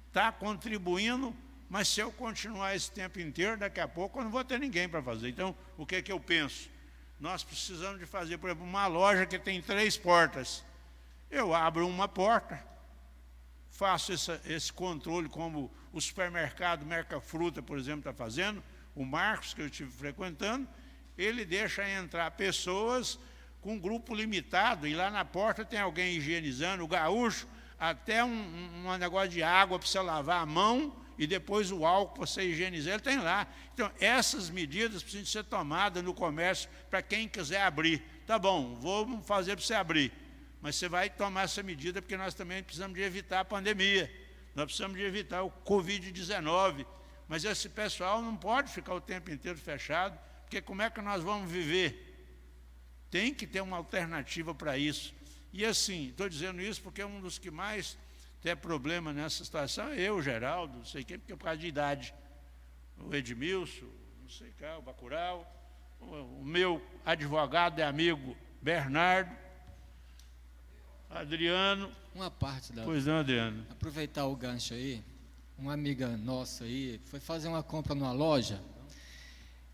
está contribuindo, mas se eu continuar esse tempo inteiro, daqui a pouco eu não vou ter ninguém para fazer. Então, o que é que eu penso? Nós precisamos de fazer, por exemplo, uma loja que tem 3 portas. Eu abro uma porta, faço esse controle como o supermercado Mercafruta, por exemplo, está fazendo, o Marcos, que eu estive frequentando, ele deixa entrar pessoas com um grupo limitado, e lá na porta tem alguém higienizando, o gaúcho, até um negócio de água para você lavar a mão, e depois o álcool para você higienizar, ele tem lá. Então, essas medidas precisam ser tomadas no comércio para quem quiser abrir. Tá bom, vou fazer para você abrir, mas você vai tomar essa medida porque nós também precisamos de evitar a pandemia, nós precisamos de evitar o Covid-19, mas esse pessoal não pode ficar o tempo inteiro fechado, porque como é que nós vamos viver? Tem que ter uma alternativa para isso. E assim, estou dizendo isso porque um dos que mais tem problema nessa situação é eu, Geraldo, não sei quem, porque é por causa de idade. O Edmilson, não sei quem, o Bacurau, o meu advogado e amigo Bernardo, Adriano. Uma parte da... Pois não, Adriano. Aproveitar o gancho aí, uma amiga nossa aí foi fazer uma compra numa loja,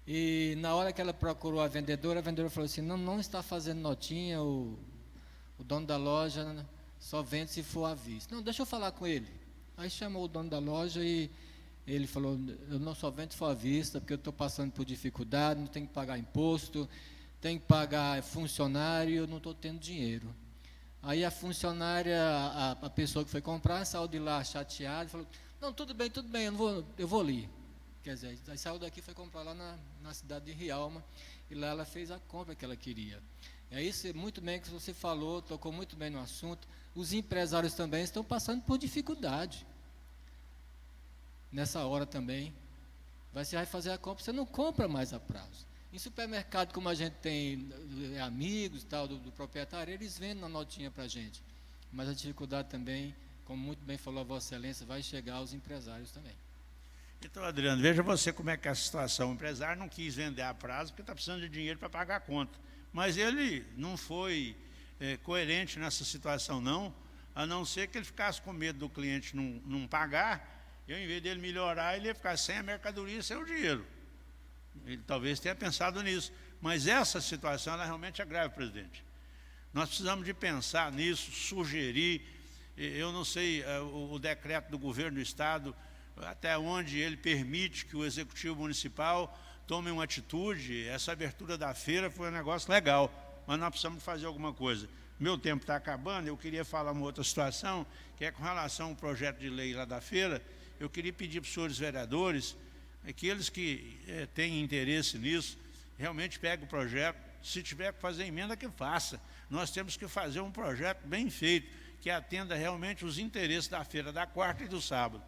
e na hora que ela procurou a vendedora falou assim, não está fazendo notinha, o dono da loja só vende se for à vista. Não, deixa eu falar com ele. Aí chamou o dono da loja e ele falou, eu não só vendo se for à vista, porque eu estou passando por dificuldade, não tenho que pagar imposto, tenho que pagar funcionário, eu não estou tendo dinheiro. Aí a funcionária, a pessoa que foi comprar, saiu de lá chateada e falou, não, tudo bem, eu vou ali. Quer dizer, aí saiu daqui e foi comprar lá na cidade de Rialma, e lá ela fez a compra que ela queria. É isso, muito bem que você falou, tocou muito bem no assunto. Os empresários também estão passando por dificuldade. Nessa hora também, você vai fazer a compra, você não compra mais a prazo. Em supermercado, como a gente tem amigos e tal, do proprietário, eles vendem uma notinha para a gente. Mas a dificuldade também, como muito bem falou a Vossa Excelência, vai chegar aos empresários também. Então, Adriano, veja você como é que é a situação. O empresário não quis vender a prazo porque está precisando de dinheiro para pagar a conta. Mas ele não foi coerente nessa situação, a não ser que ele ficasse com medo do cliente não pagar, e ao invés dele melhorar, ele ia ficar sem a mercadoria e sem o dinheiro. Ele talvez tenha pensado nisso. Mas essa situação, ela realmente é grave, presidente. Nós precisamos de pensar nisso, sugerir, eu não sei, o decreto do governo do Estado, até onde ele permite que o Executivo Municipal tome uma atitude. Essa abertura da feira foi um negócio legal, mas nós precisamos fazer alguma coisa. Meu tempo está acabando, eu queria falar uma outra situação, que é com relação ao projeto de lei lá da feira. Eu queria pedir para os senhores vereadores, aqueles que têm interesse nisso, realmente peguem o projeto, se tiver que fazer emenda, que faça. Nós temos que fazer um projeto bem feito, que atenda realmente os interesses da feira da quarta e do sábado.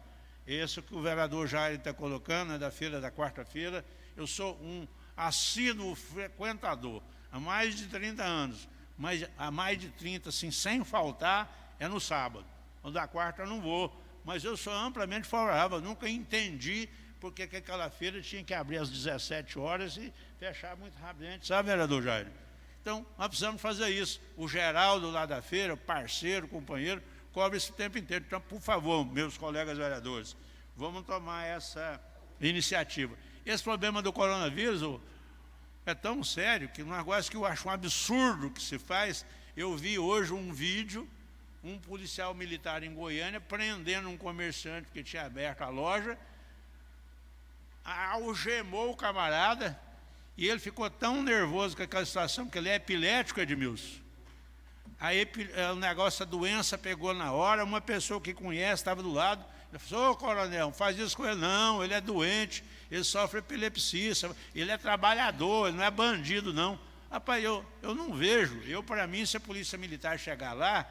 Esse que o vereador Jair está colocando, da feira da quarta-feira. Eu sou um assíduo frequentador, há mais de 30 anos, mas há mais de 30, assim, sem faltar, é no sábado. O da quarta eu não vou, mas eu sou amplamente favorável, nunca entendi porque que aquela feira tinha que abrir às 17 horas e fechar muito rapidamente, sabe, vereador Jair? Então, nós precisamos fazer isso. O Geraldo lá da feira, parceiro, companheiro, cobre esse tempo inteiro. Então, por favor, meus colegas vereadores, vamos tomar essa iniciativa. Esse problema do coronavírus é tão sério que um negócio que eu acho um absurdo que se faz. Eu vi hoje um vídeo, um policial militar em Goiânia prendendo um comerciante que tinha aberto a loja, algemou o camarada, e ele ficou tão nervoso com aquela situação, que ele é epilético, Edmilson. Aí o negócio, a doença pegou na hora, uma pessoa que conhece estava do lado, ele falou: ô coronel, faz isso com ele. Não, ele é doente, ele sofre epilepsia, ele é trabalhador, ele não é bandido não. Rapaz, eu não vejo, para mim, se a polícia militar chegar lá,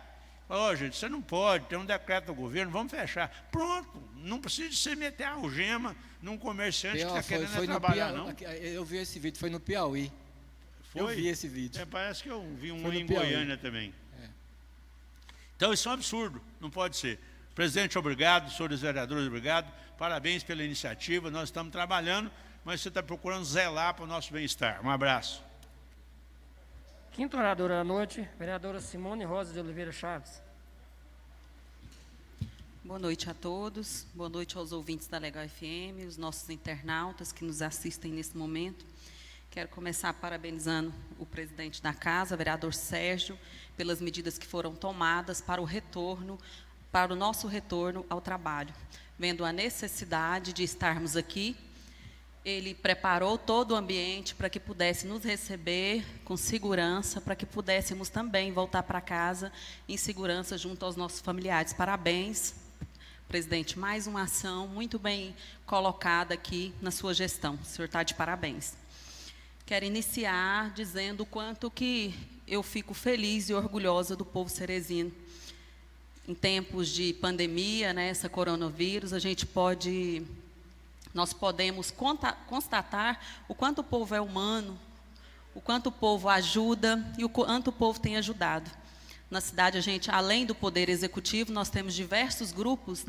gente, você não pode, tem um decreto do governo, vamos fechar. Pronto, não precisa de você meter a algema num comerciante que está querendo trabalhar, não. Eu vi esse vídeo, foi no Piauí. Foi? Eu vi esse vídeo. Parece que eu vi um em Goiânia também. Então isso é um absurdo, não pode ser. Presidente, obrigado, senhores vereadores, obrigado, parabéns pela iniciativa, nós estamos trabalhando, mas você está procurando zelar para o nosso bem-estar. Um abraço. Quinta oradora da noite, vereadora Simone Rosa de Oliveira Chaves. Boa noite a todos, boa noite aos ouvintes da Legal FM, os nossos internautas que nos assistem nesse momento. Quero começar parabenizando o presidente da casa, vereador Sérgio, pelas medidas que foram tomadas para o nosso retorno ao trabalho. Vendo a necessidade de estarmos aqui, ele preparou todo o ambiente para que pudesse nos receber com segurança, para que pudéssemos também voltar para casa em segurança junto aos nossos familiares. Parabéns, presidente, mais uma ação muito bem colocada aqui na sua gestão. O senhor está de parabéns. Quero iniciar dizendo o quanto que eu fico feliz e orgulhosa do povo cerezino. Em tempos de pandemia, essa coronavírus, nós podemos constatar o quanto o povo é humano, o quanto o povo ajuda e o quanto o povo tem ajudado. Na cidade, além do Poder Executivo, nós temos diversos grupos,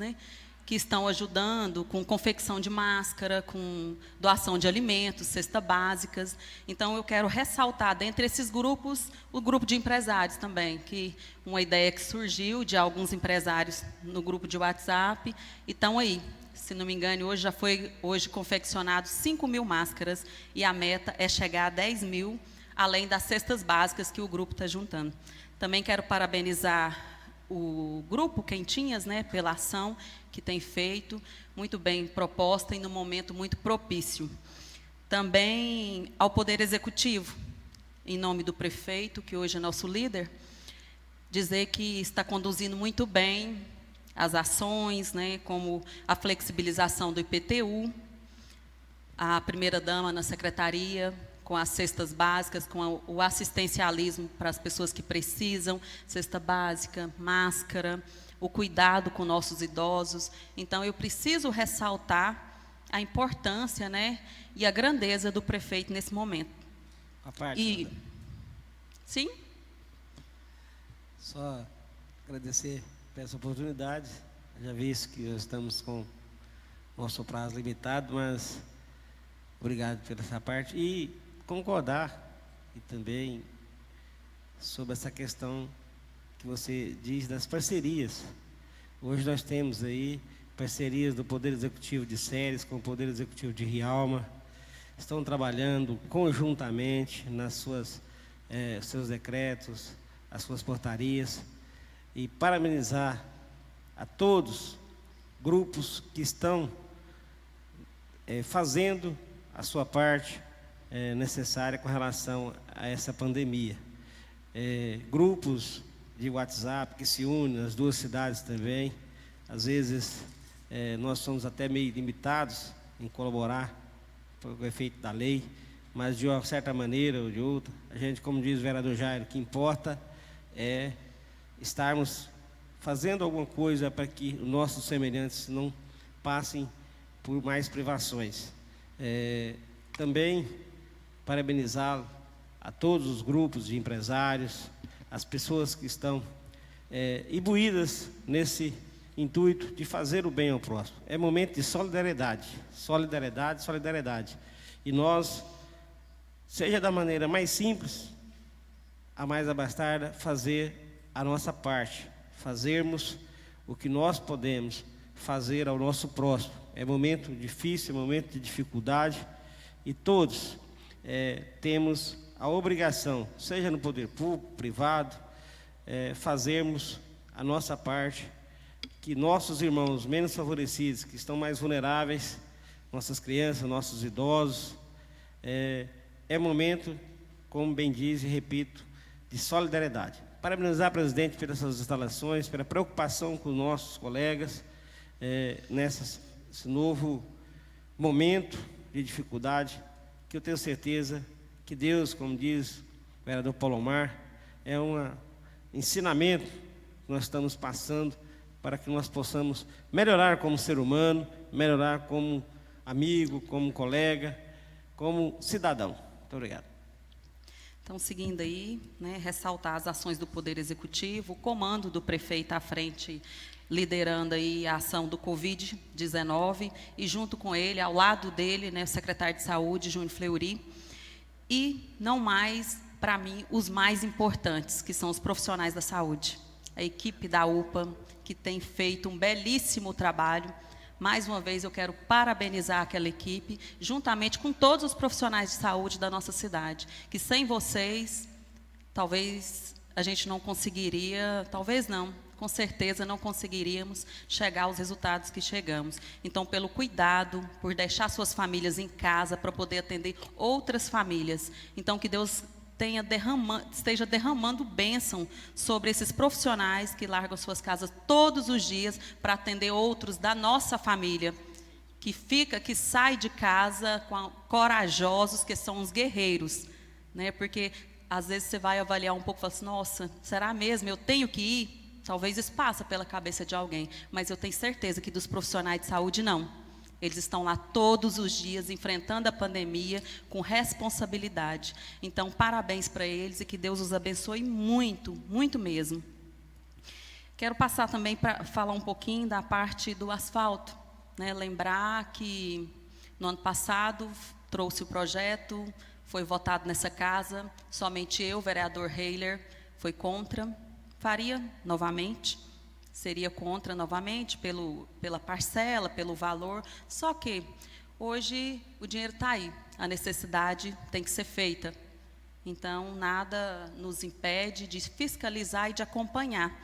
que estão ajudando com confecção de máscara, com doação de alimentos, cestas básicas. Então, eu quero ressaltar, dentre esses grupos, o grupo de empresários também, que uma ideia que surgiu de alguns empresários no grupo de WhatsApp, e estão aí. Se não me engano, já foi confeccionado 5.000 máscaras, e a meta é chegar a 10.000, além das cestas básicas que o grupo está juntando. Também quero parabenizar o grupo Quentinhas, pela ação que tem feito, muito bem proposta e num momento muito propício. Também ao Poder Executivo, em nome do prefeito, que hoje é nosso líder, dizer que está conduzindo muito bem as ações, como a flexibilização do IPTU, a primeira-dama na secretaria, com as cestas básicas, com o assistencialismo para as pessoas que precisam, cesta básica, máscara, o cuidado com nossos idosos. Então, eu preciso ressaltar a importância, e a grandeza do prefeito nesse momento. A parte. Sim? Só agradecer por essa oportunidade. Já visto que nós estamos com nosso prazo limitado, mas obrigado por essa parte. E concordar e também sobre essa questão que você diz das parcerias. Hoje nós temos aí parcerias do Poder Executivo de Ceres com o Poder Executivo de Rialma, estão trabalhando conjuntamente nas seus decretos, as suas portarias, e parabenizar a todos grupos que estão fazendo a sua parte necessária com relação a essa pandemia. Grupos de WhatsApp que se unem nas duas cidades também. Às vezes nós somos até meio limitados em colaborar por efeito da lei, mas de uma certa maneira ou de outra, a gente, como diz o vereador Jairo, o que importa é estarmos fazendo alguma coisa para que os nossos semelhantes não passem por mais privações. Também parabenizá-lo a todos os grupos de empresários, as pessoas que estão imbuídas nesse intuito de fazer o bem ao próximo. É momento de solidariedade, solidariedade, solidariedade. E nós, seja da maneira mais simples, a mais abastarda, fazer a nossa parte, fazermos o que nós podemos fazer ao nosso próximo. é momento difícil, é momento de dificuldade, e todos temos a obrigação, seja no poder público, privado, fazermos a nossa parte, que nossos irmãos menos favorecidos, que estão mais vulneráveis, nossas crianças, nossos idosos, é momento, como bem diz e repito, de solidariedade. Parabenizar, presidente, pelas suas instalações, pela preocupação com os nossos colegas, nesse novo momento de dificuldade, que eu tenho certeza que Deus, como diz o vereador Paulo Omar, é um ensinamento que nós estamos passando para que nós possamos melhorar como ser humano, melhorar como amigo, como colega, como cidadão. Muito obrigado. Então, seguindo aí, ressaltar as ações do Poder Executivo, o comando do prefeito à frente, liderando aí a ação do Covid-19, e junto com ele, ao lado dele, o secretário de Saúde, Júnior Fleury, e não mais, para mim, os mais importantes, que são os profissionais da saúde, a equipe da UPA, que tem feito um belíssimo trabalho. Mais uma vez, eu quero parabenizar aquela equipe, juntamente com todos os profissionais de saúde da nossa cidade, que sem vocês, talvez a gente não conseguiria, talvez não, com certeza não conseguiríamos chegar aos resultados que chegamos. Então, pelo cuidado, por deixar suas famílias em casa, para poder atender outras famílias. Então, que Deus esteja derramando bênção sobre esses profissionais que largam suas casas todos os dias para atender outros da nossa família, que sai de casa corajosos, que são os guerreiros, porque às vezes você vai avaliar um pouco e fala assim, nossa, será mesmo? Eu tenho que ir? Talvez isso passe pela cabeça de alguém, mas eu tenho certeza que dos profissionais de saúde, não. Eles estão lá todos os dias, enfrentando a pandemia com responsabilidade. Então, parabéns para eles e que Deus os abençoe muito, muito mesmo. Quero passar também para falar um pouquinho da parte do asfalto. Lembrar que no ano passado trouxe o projeto, foi votado nessa casa, somente eu, vereador Heiler, foi contra. Faria novamente. Seria contra novamente pela parcela, pelo valor, só que hoje o dinheiro está aí, a necessidade tem que ser feita. Então, nada nos impede de fiscalizar e de acompanhar.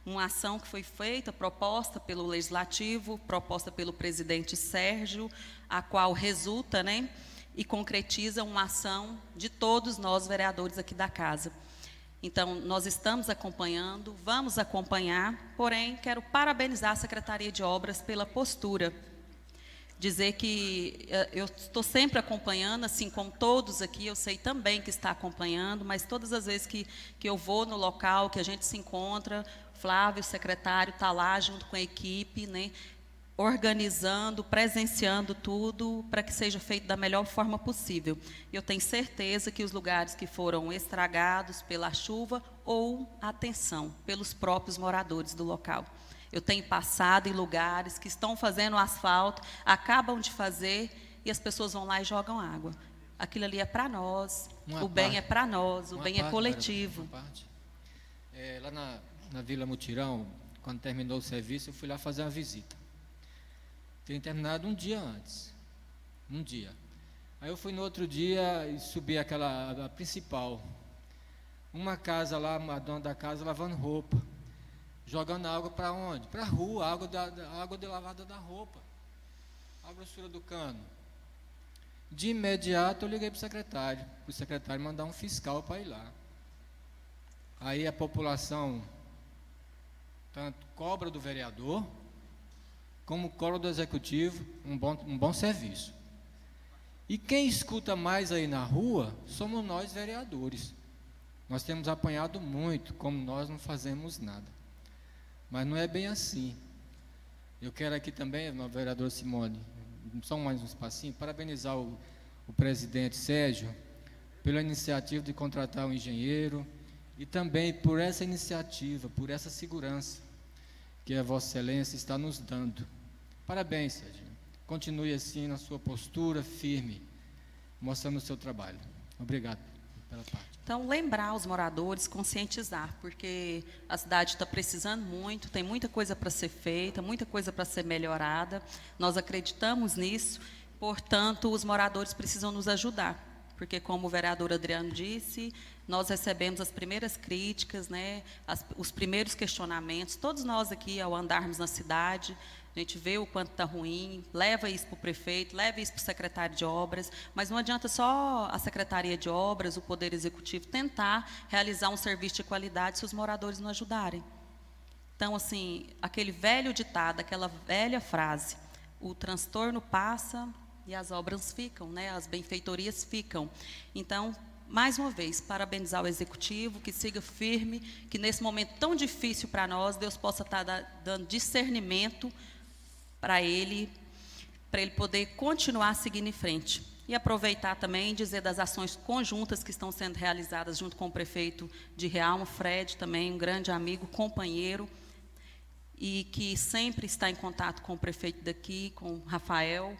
Uma ação que foi feita, proposta pelo Legislativo, proposta pelo presidente Sérgio, a qual resulta, e concretiza uma ação de todos nós, vereadores aqui da casa. Então, nós estamos acompanhando, vamos acompanhar, porém, quero parabenizar a Secretaria de Obras pela postura. Dizer que eu estou sempre acompanhando, assim como todos aqui, eu sei também que está acompanhando, mas todas as vezes que eu vou no local, que a gente se encontra, Flávio, o secretário, está lá junto com a equipe, organizando, presenciando tudo para que seja feito da melhor forma possível. Eu tenho certeza que os lugares que foram estragados pela chuva ou, atenção, pelos próprios moradores do local. Eu tenho passado em lugares que estão fazendo asfalto, acabam de fazer e as pessoas vão lá e jogam água. Aquilo ali é para nós, o bem é para nós, o bem é coletivo. Lá na Vila Mutirão, quando terminou o serviço, eu fui lá fazer uma visita. Tinha terminado um dia antes. Um dia. Aí eu fui no outro dia e subi a principal. Uma casa lá, uma dona da casa lavando roupa. Jogando água para onde? Para a rua, água de lavada da roupa. A grossura do cano. De imediato eu liguei para o secretário mandar um fiscal para ir lá. Aí a população tanto cobra do vereador, como cobra do executivo, um bom serviço. E quem escuta mais aí na rua somos nós, vereadores. Nós temos apanhado muito, como nós não fazemos nada. Mas não é bem assim. Eu quero aqui também, vereadora Simone, só mais um espacinho, parabenizar o presidente Sérgio pela iniciativa de contratar um engenheiro e também por essa iniciativa, por essa segurança que a Vossa Excelência está nos dando. Parabéns, Sérgio. Continue assim na sua postura firme, mostrando o seu trabalho. Obrigado. pela parte. Então, lembrar os moradores, conscientizar, porque a cidade está precisando muito, tem muita coisa para ser feita, muita coisa para ser melhorada. Nós acreditamos nisso, portanto, os moradores precisam nos ajudar, porque, como o vereador Adriano disse, nós recebemos as primeiras críticas, né, os primeiros questionamentos. Todos nós aqui, ao andarmos na cidade, a gente vê o quanto está ruim, leva isso para o prefeito, leva isso para o secretário de obras, mas não adianta só a Secretaria de Obras, o Poder Executivo, tentar realizar um serviço de qualidade se os moradores não ajudarem. Então, assim, aquele velho ditado, aquela velha frase, o transtorno passa e as obras ficam, né? As benfeitorias ficam. Então, mais uma vez, parabenizar o Executivo, que siga firme, que nesse momento tão difícil para nós, Deus possa estar dando discernimento para ele poder continuar seguindo em frente. E aproveitar também, dizer das ações conjuntas que estão sendo realizadas junto com o prefeito de Realma, Fred, também um grande amigo, companheiro, e que sempre está em contato com o prefeito daqui, com o Rafael,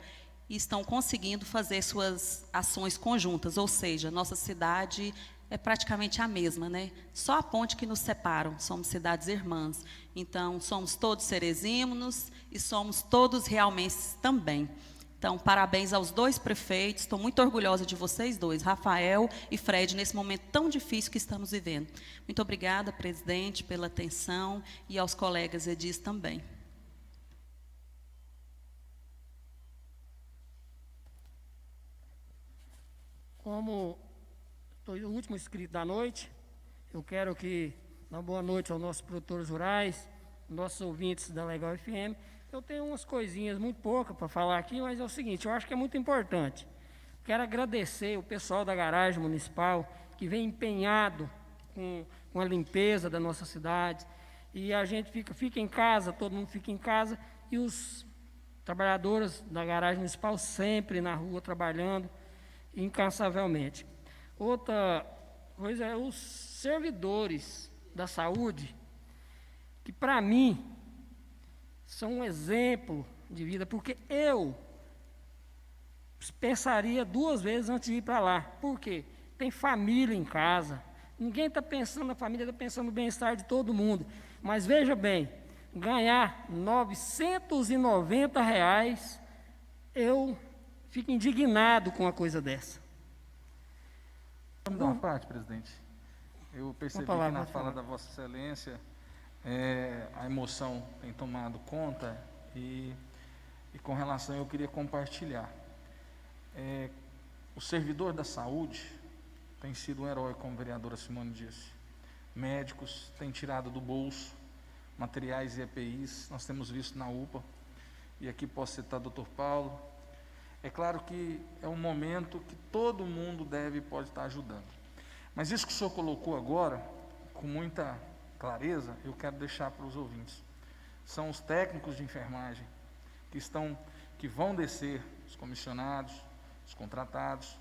e estão conseguindo fazer suas ações conjuntas, ou seja, nossa cidade é praticamente a mesma, né? Só a ponte que nos separam, somos cidades irmãs. Então, somos todos cerezímonos e somos todos realmenses também. Então, parabéns aos dois prefeitos, estou muito orgulhosa de vocês dois, Rafael e Fred, nesse momento tão difícil que estamos vivendo. Muito obrigada, presidente, pela atenção, e aos colegas Edis também. Como estou o último inscrito da noite, eu quero que, uma boa noite aos nossos produtores rurais, nossos ouvintes da Legal FM. Eu tenho umas coisinhas, muito poucas, para falar aqui, mas é o seguinte, eu acho que é muito importante. Quero agradecer o pessoal da garagem municipal, que vem empenhado com a limpeza da nossa cidade, e a gente fica em casa, todo mundo fica em casa, e os trabalhadores da garagem municipal sempre na rua trabalhando, incansavelmente. Outra coisa é os servidores da saúde, que para mim são um exemplo de vida, porque eu pensaria duas vezes antes de ir para lá. Por quê? Tem família em casa, ninguém está pensando na família, está pensando no bem-estar de todo mundo. Mas veja bem, ganhar R$990, eu fico indignado com uma coisa dessa. Vamos dar uma parte, presidente. Eu percebi que na fala da Vossa Excelência, a emoção tem tomado conta e com relação eu queria compartilhar. O servidor da saúde tem sido um herói, como a vereadora Simone disse. Médicos têm tirado do bolso materiais e EPIs, nós temos visto na UPA, e aqui posso citar o Dr. Paulo. É claro que é um momento que todo mundo pode estar ajudando. Mas isso que o senhor colocou agora, com muita clareza, eu quero deixar para os ouvintes. São os técnicos de enfermagem que vão descer, os comissionados, os contratados,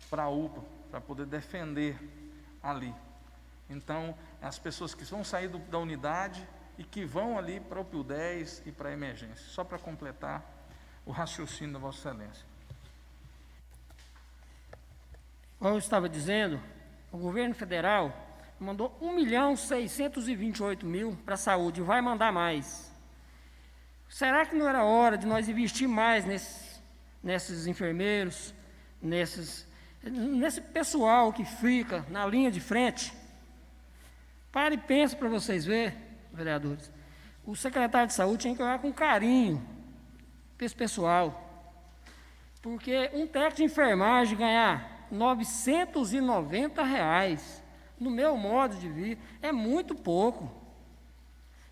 para a UPA, para poder defender ali. Então, as pessoas que vão sair da unidade e que vão ali para o PIL 10 e para a emergência. Só para completar o raciocínio da Vossa Excelência. Como eu estava dizendo, o governo federal mandou 1.628.000 para a saúde, e vai mandar mais. Será que não era hora de nós investir mais nesses enfermeiros, nesse pessoal que fica na linha de frente? Pare e pense para vocês verem, vereadores. O secretário de saúde tinha que olhar com carinho para esse pessoal, porque um técnico de enfermagem ganhar R$990, no meu modo de ver, é muito pouco.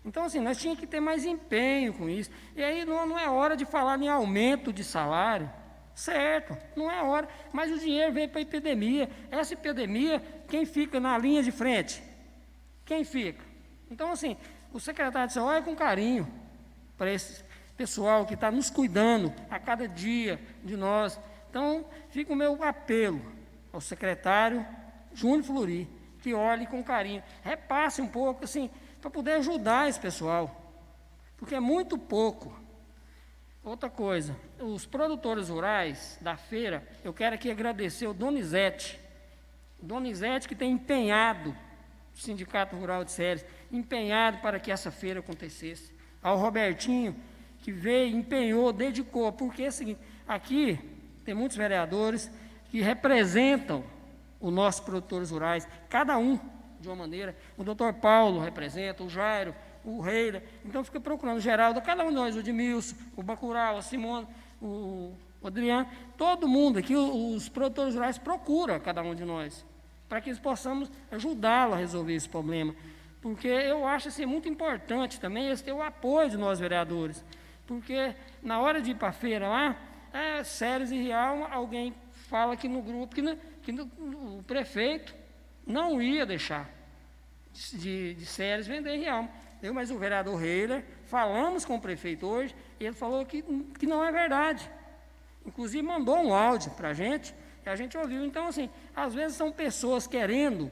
Então, assim, nós tínhamos que ter mais empenho com isso. E aí não é hora de falar em aumento de salário, certo, não é hora, mas o dinheiro veio para a epidemia. Essa epidemia, quem fica na linha de frente? Quem fica? Então, assim, o secretário de saúde olha com carinho para esse pessoal que está nos cuidando a cada dia de nós. Então, fica o meu apelo ao secretário Júnior Fleury, que olhe com carinho, repasse um pouco, assim, para poder ajudar esse pessoal, porque é muito pouco. Outra coisa, os produtores rurais da feira, eu quero aqui agradecer o Donizete, Donizete, que tem empenhado, o Sindicato Rural de Ceres, empenhado para que essa feira acontecesse. Ao Robertinho, que veio, empenhou, dedicou, porque é o seguinte, aqui tem muitos vereadores que representam os nossos produtores rurais, cada um de uma maneira. O doutor Paulo representa, o Jairo, o Reira, então fica procurando o Geraldo, cada um de nós, o Edmilson, o Bacurau, a Simone, o Adriano, todo mundo aqui, os produtores rurais procuram cada um de nós, para que possamos ajudá-lo a resolver esse problema. Porque eu acho assim, muito importante também esse ter o apoio de nós vereadores. Porque na hora de ir para a feira lá, Ceres e Real, alguém fala aqui no grupo que o prefeito não ia deixar de Ceres vender Real. Mas o vereador Heiler, falamos com o prefeito hoje, e ele falou que não é verdade. Inclusive mandou um áudio para a gente, e a gente ouviu. Então, assim, às vezes são pessoas querendo,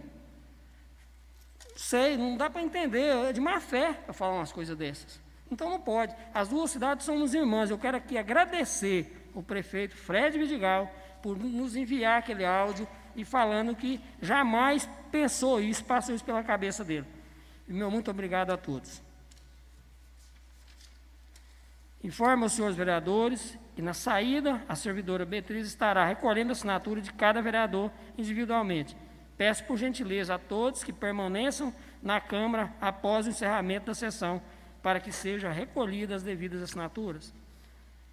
não dá para entender, é de má fé para falar umas coisas dessas. Então não pode. As duas cidades somos irmãs. Eu quero aqui agradecer o prefeito Fred Vidigal por nos enviar aquele áudio e falando que jamais pensou isso, passou isso pela cabeça dele. E meu muito obrigado a todos. Informo aos senhores vereadores que na saída a servidora Beatriz estará recolhendo a assinatura de cada vereador individualmente. Peço por gentileza a todos que permaneçam na Câmara após o encerramento da sessão, para que sejam recolhidas as devidas assinaturas.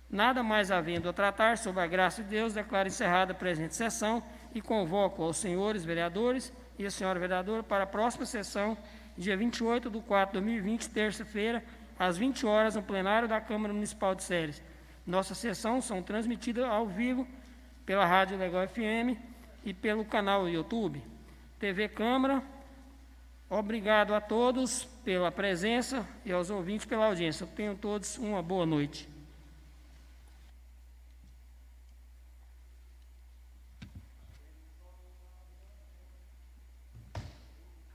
Nada mais havendo a tratar, sob a graça de Deus, declaro encerrada a presente sessão e convoco aos senhores vereadores e a senhora vereadora para a próxima sessão, dia 28/4/2020, terça-feira, às 20 horas, no plenário da Câmara Municipal de Ceres. Nossas sessões são transmitidas ao vivo pela Rádio Legal FM e pelo canal YouTube. TV Câmara, obrigado a todos pela presença e aos ouvintes pela audiência. Tenham todos uma boa noite.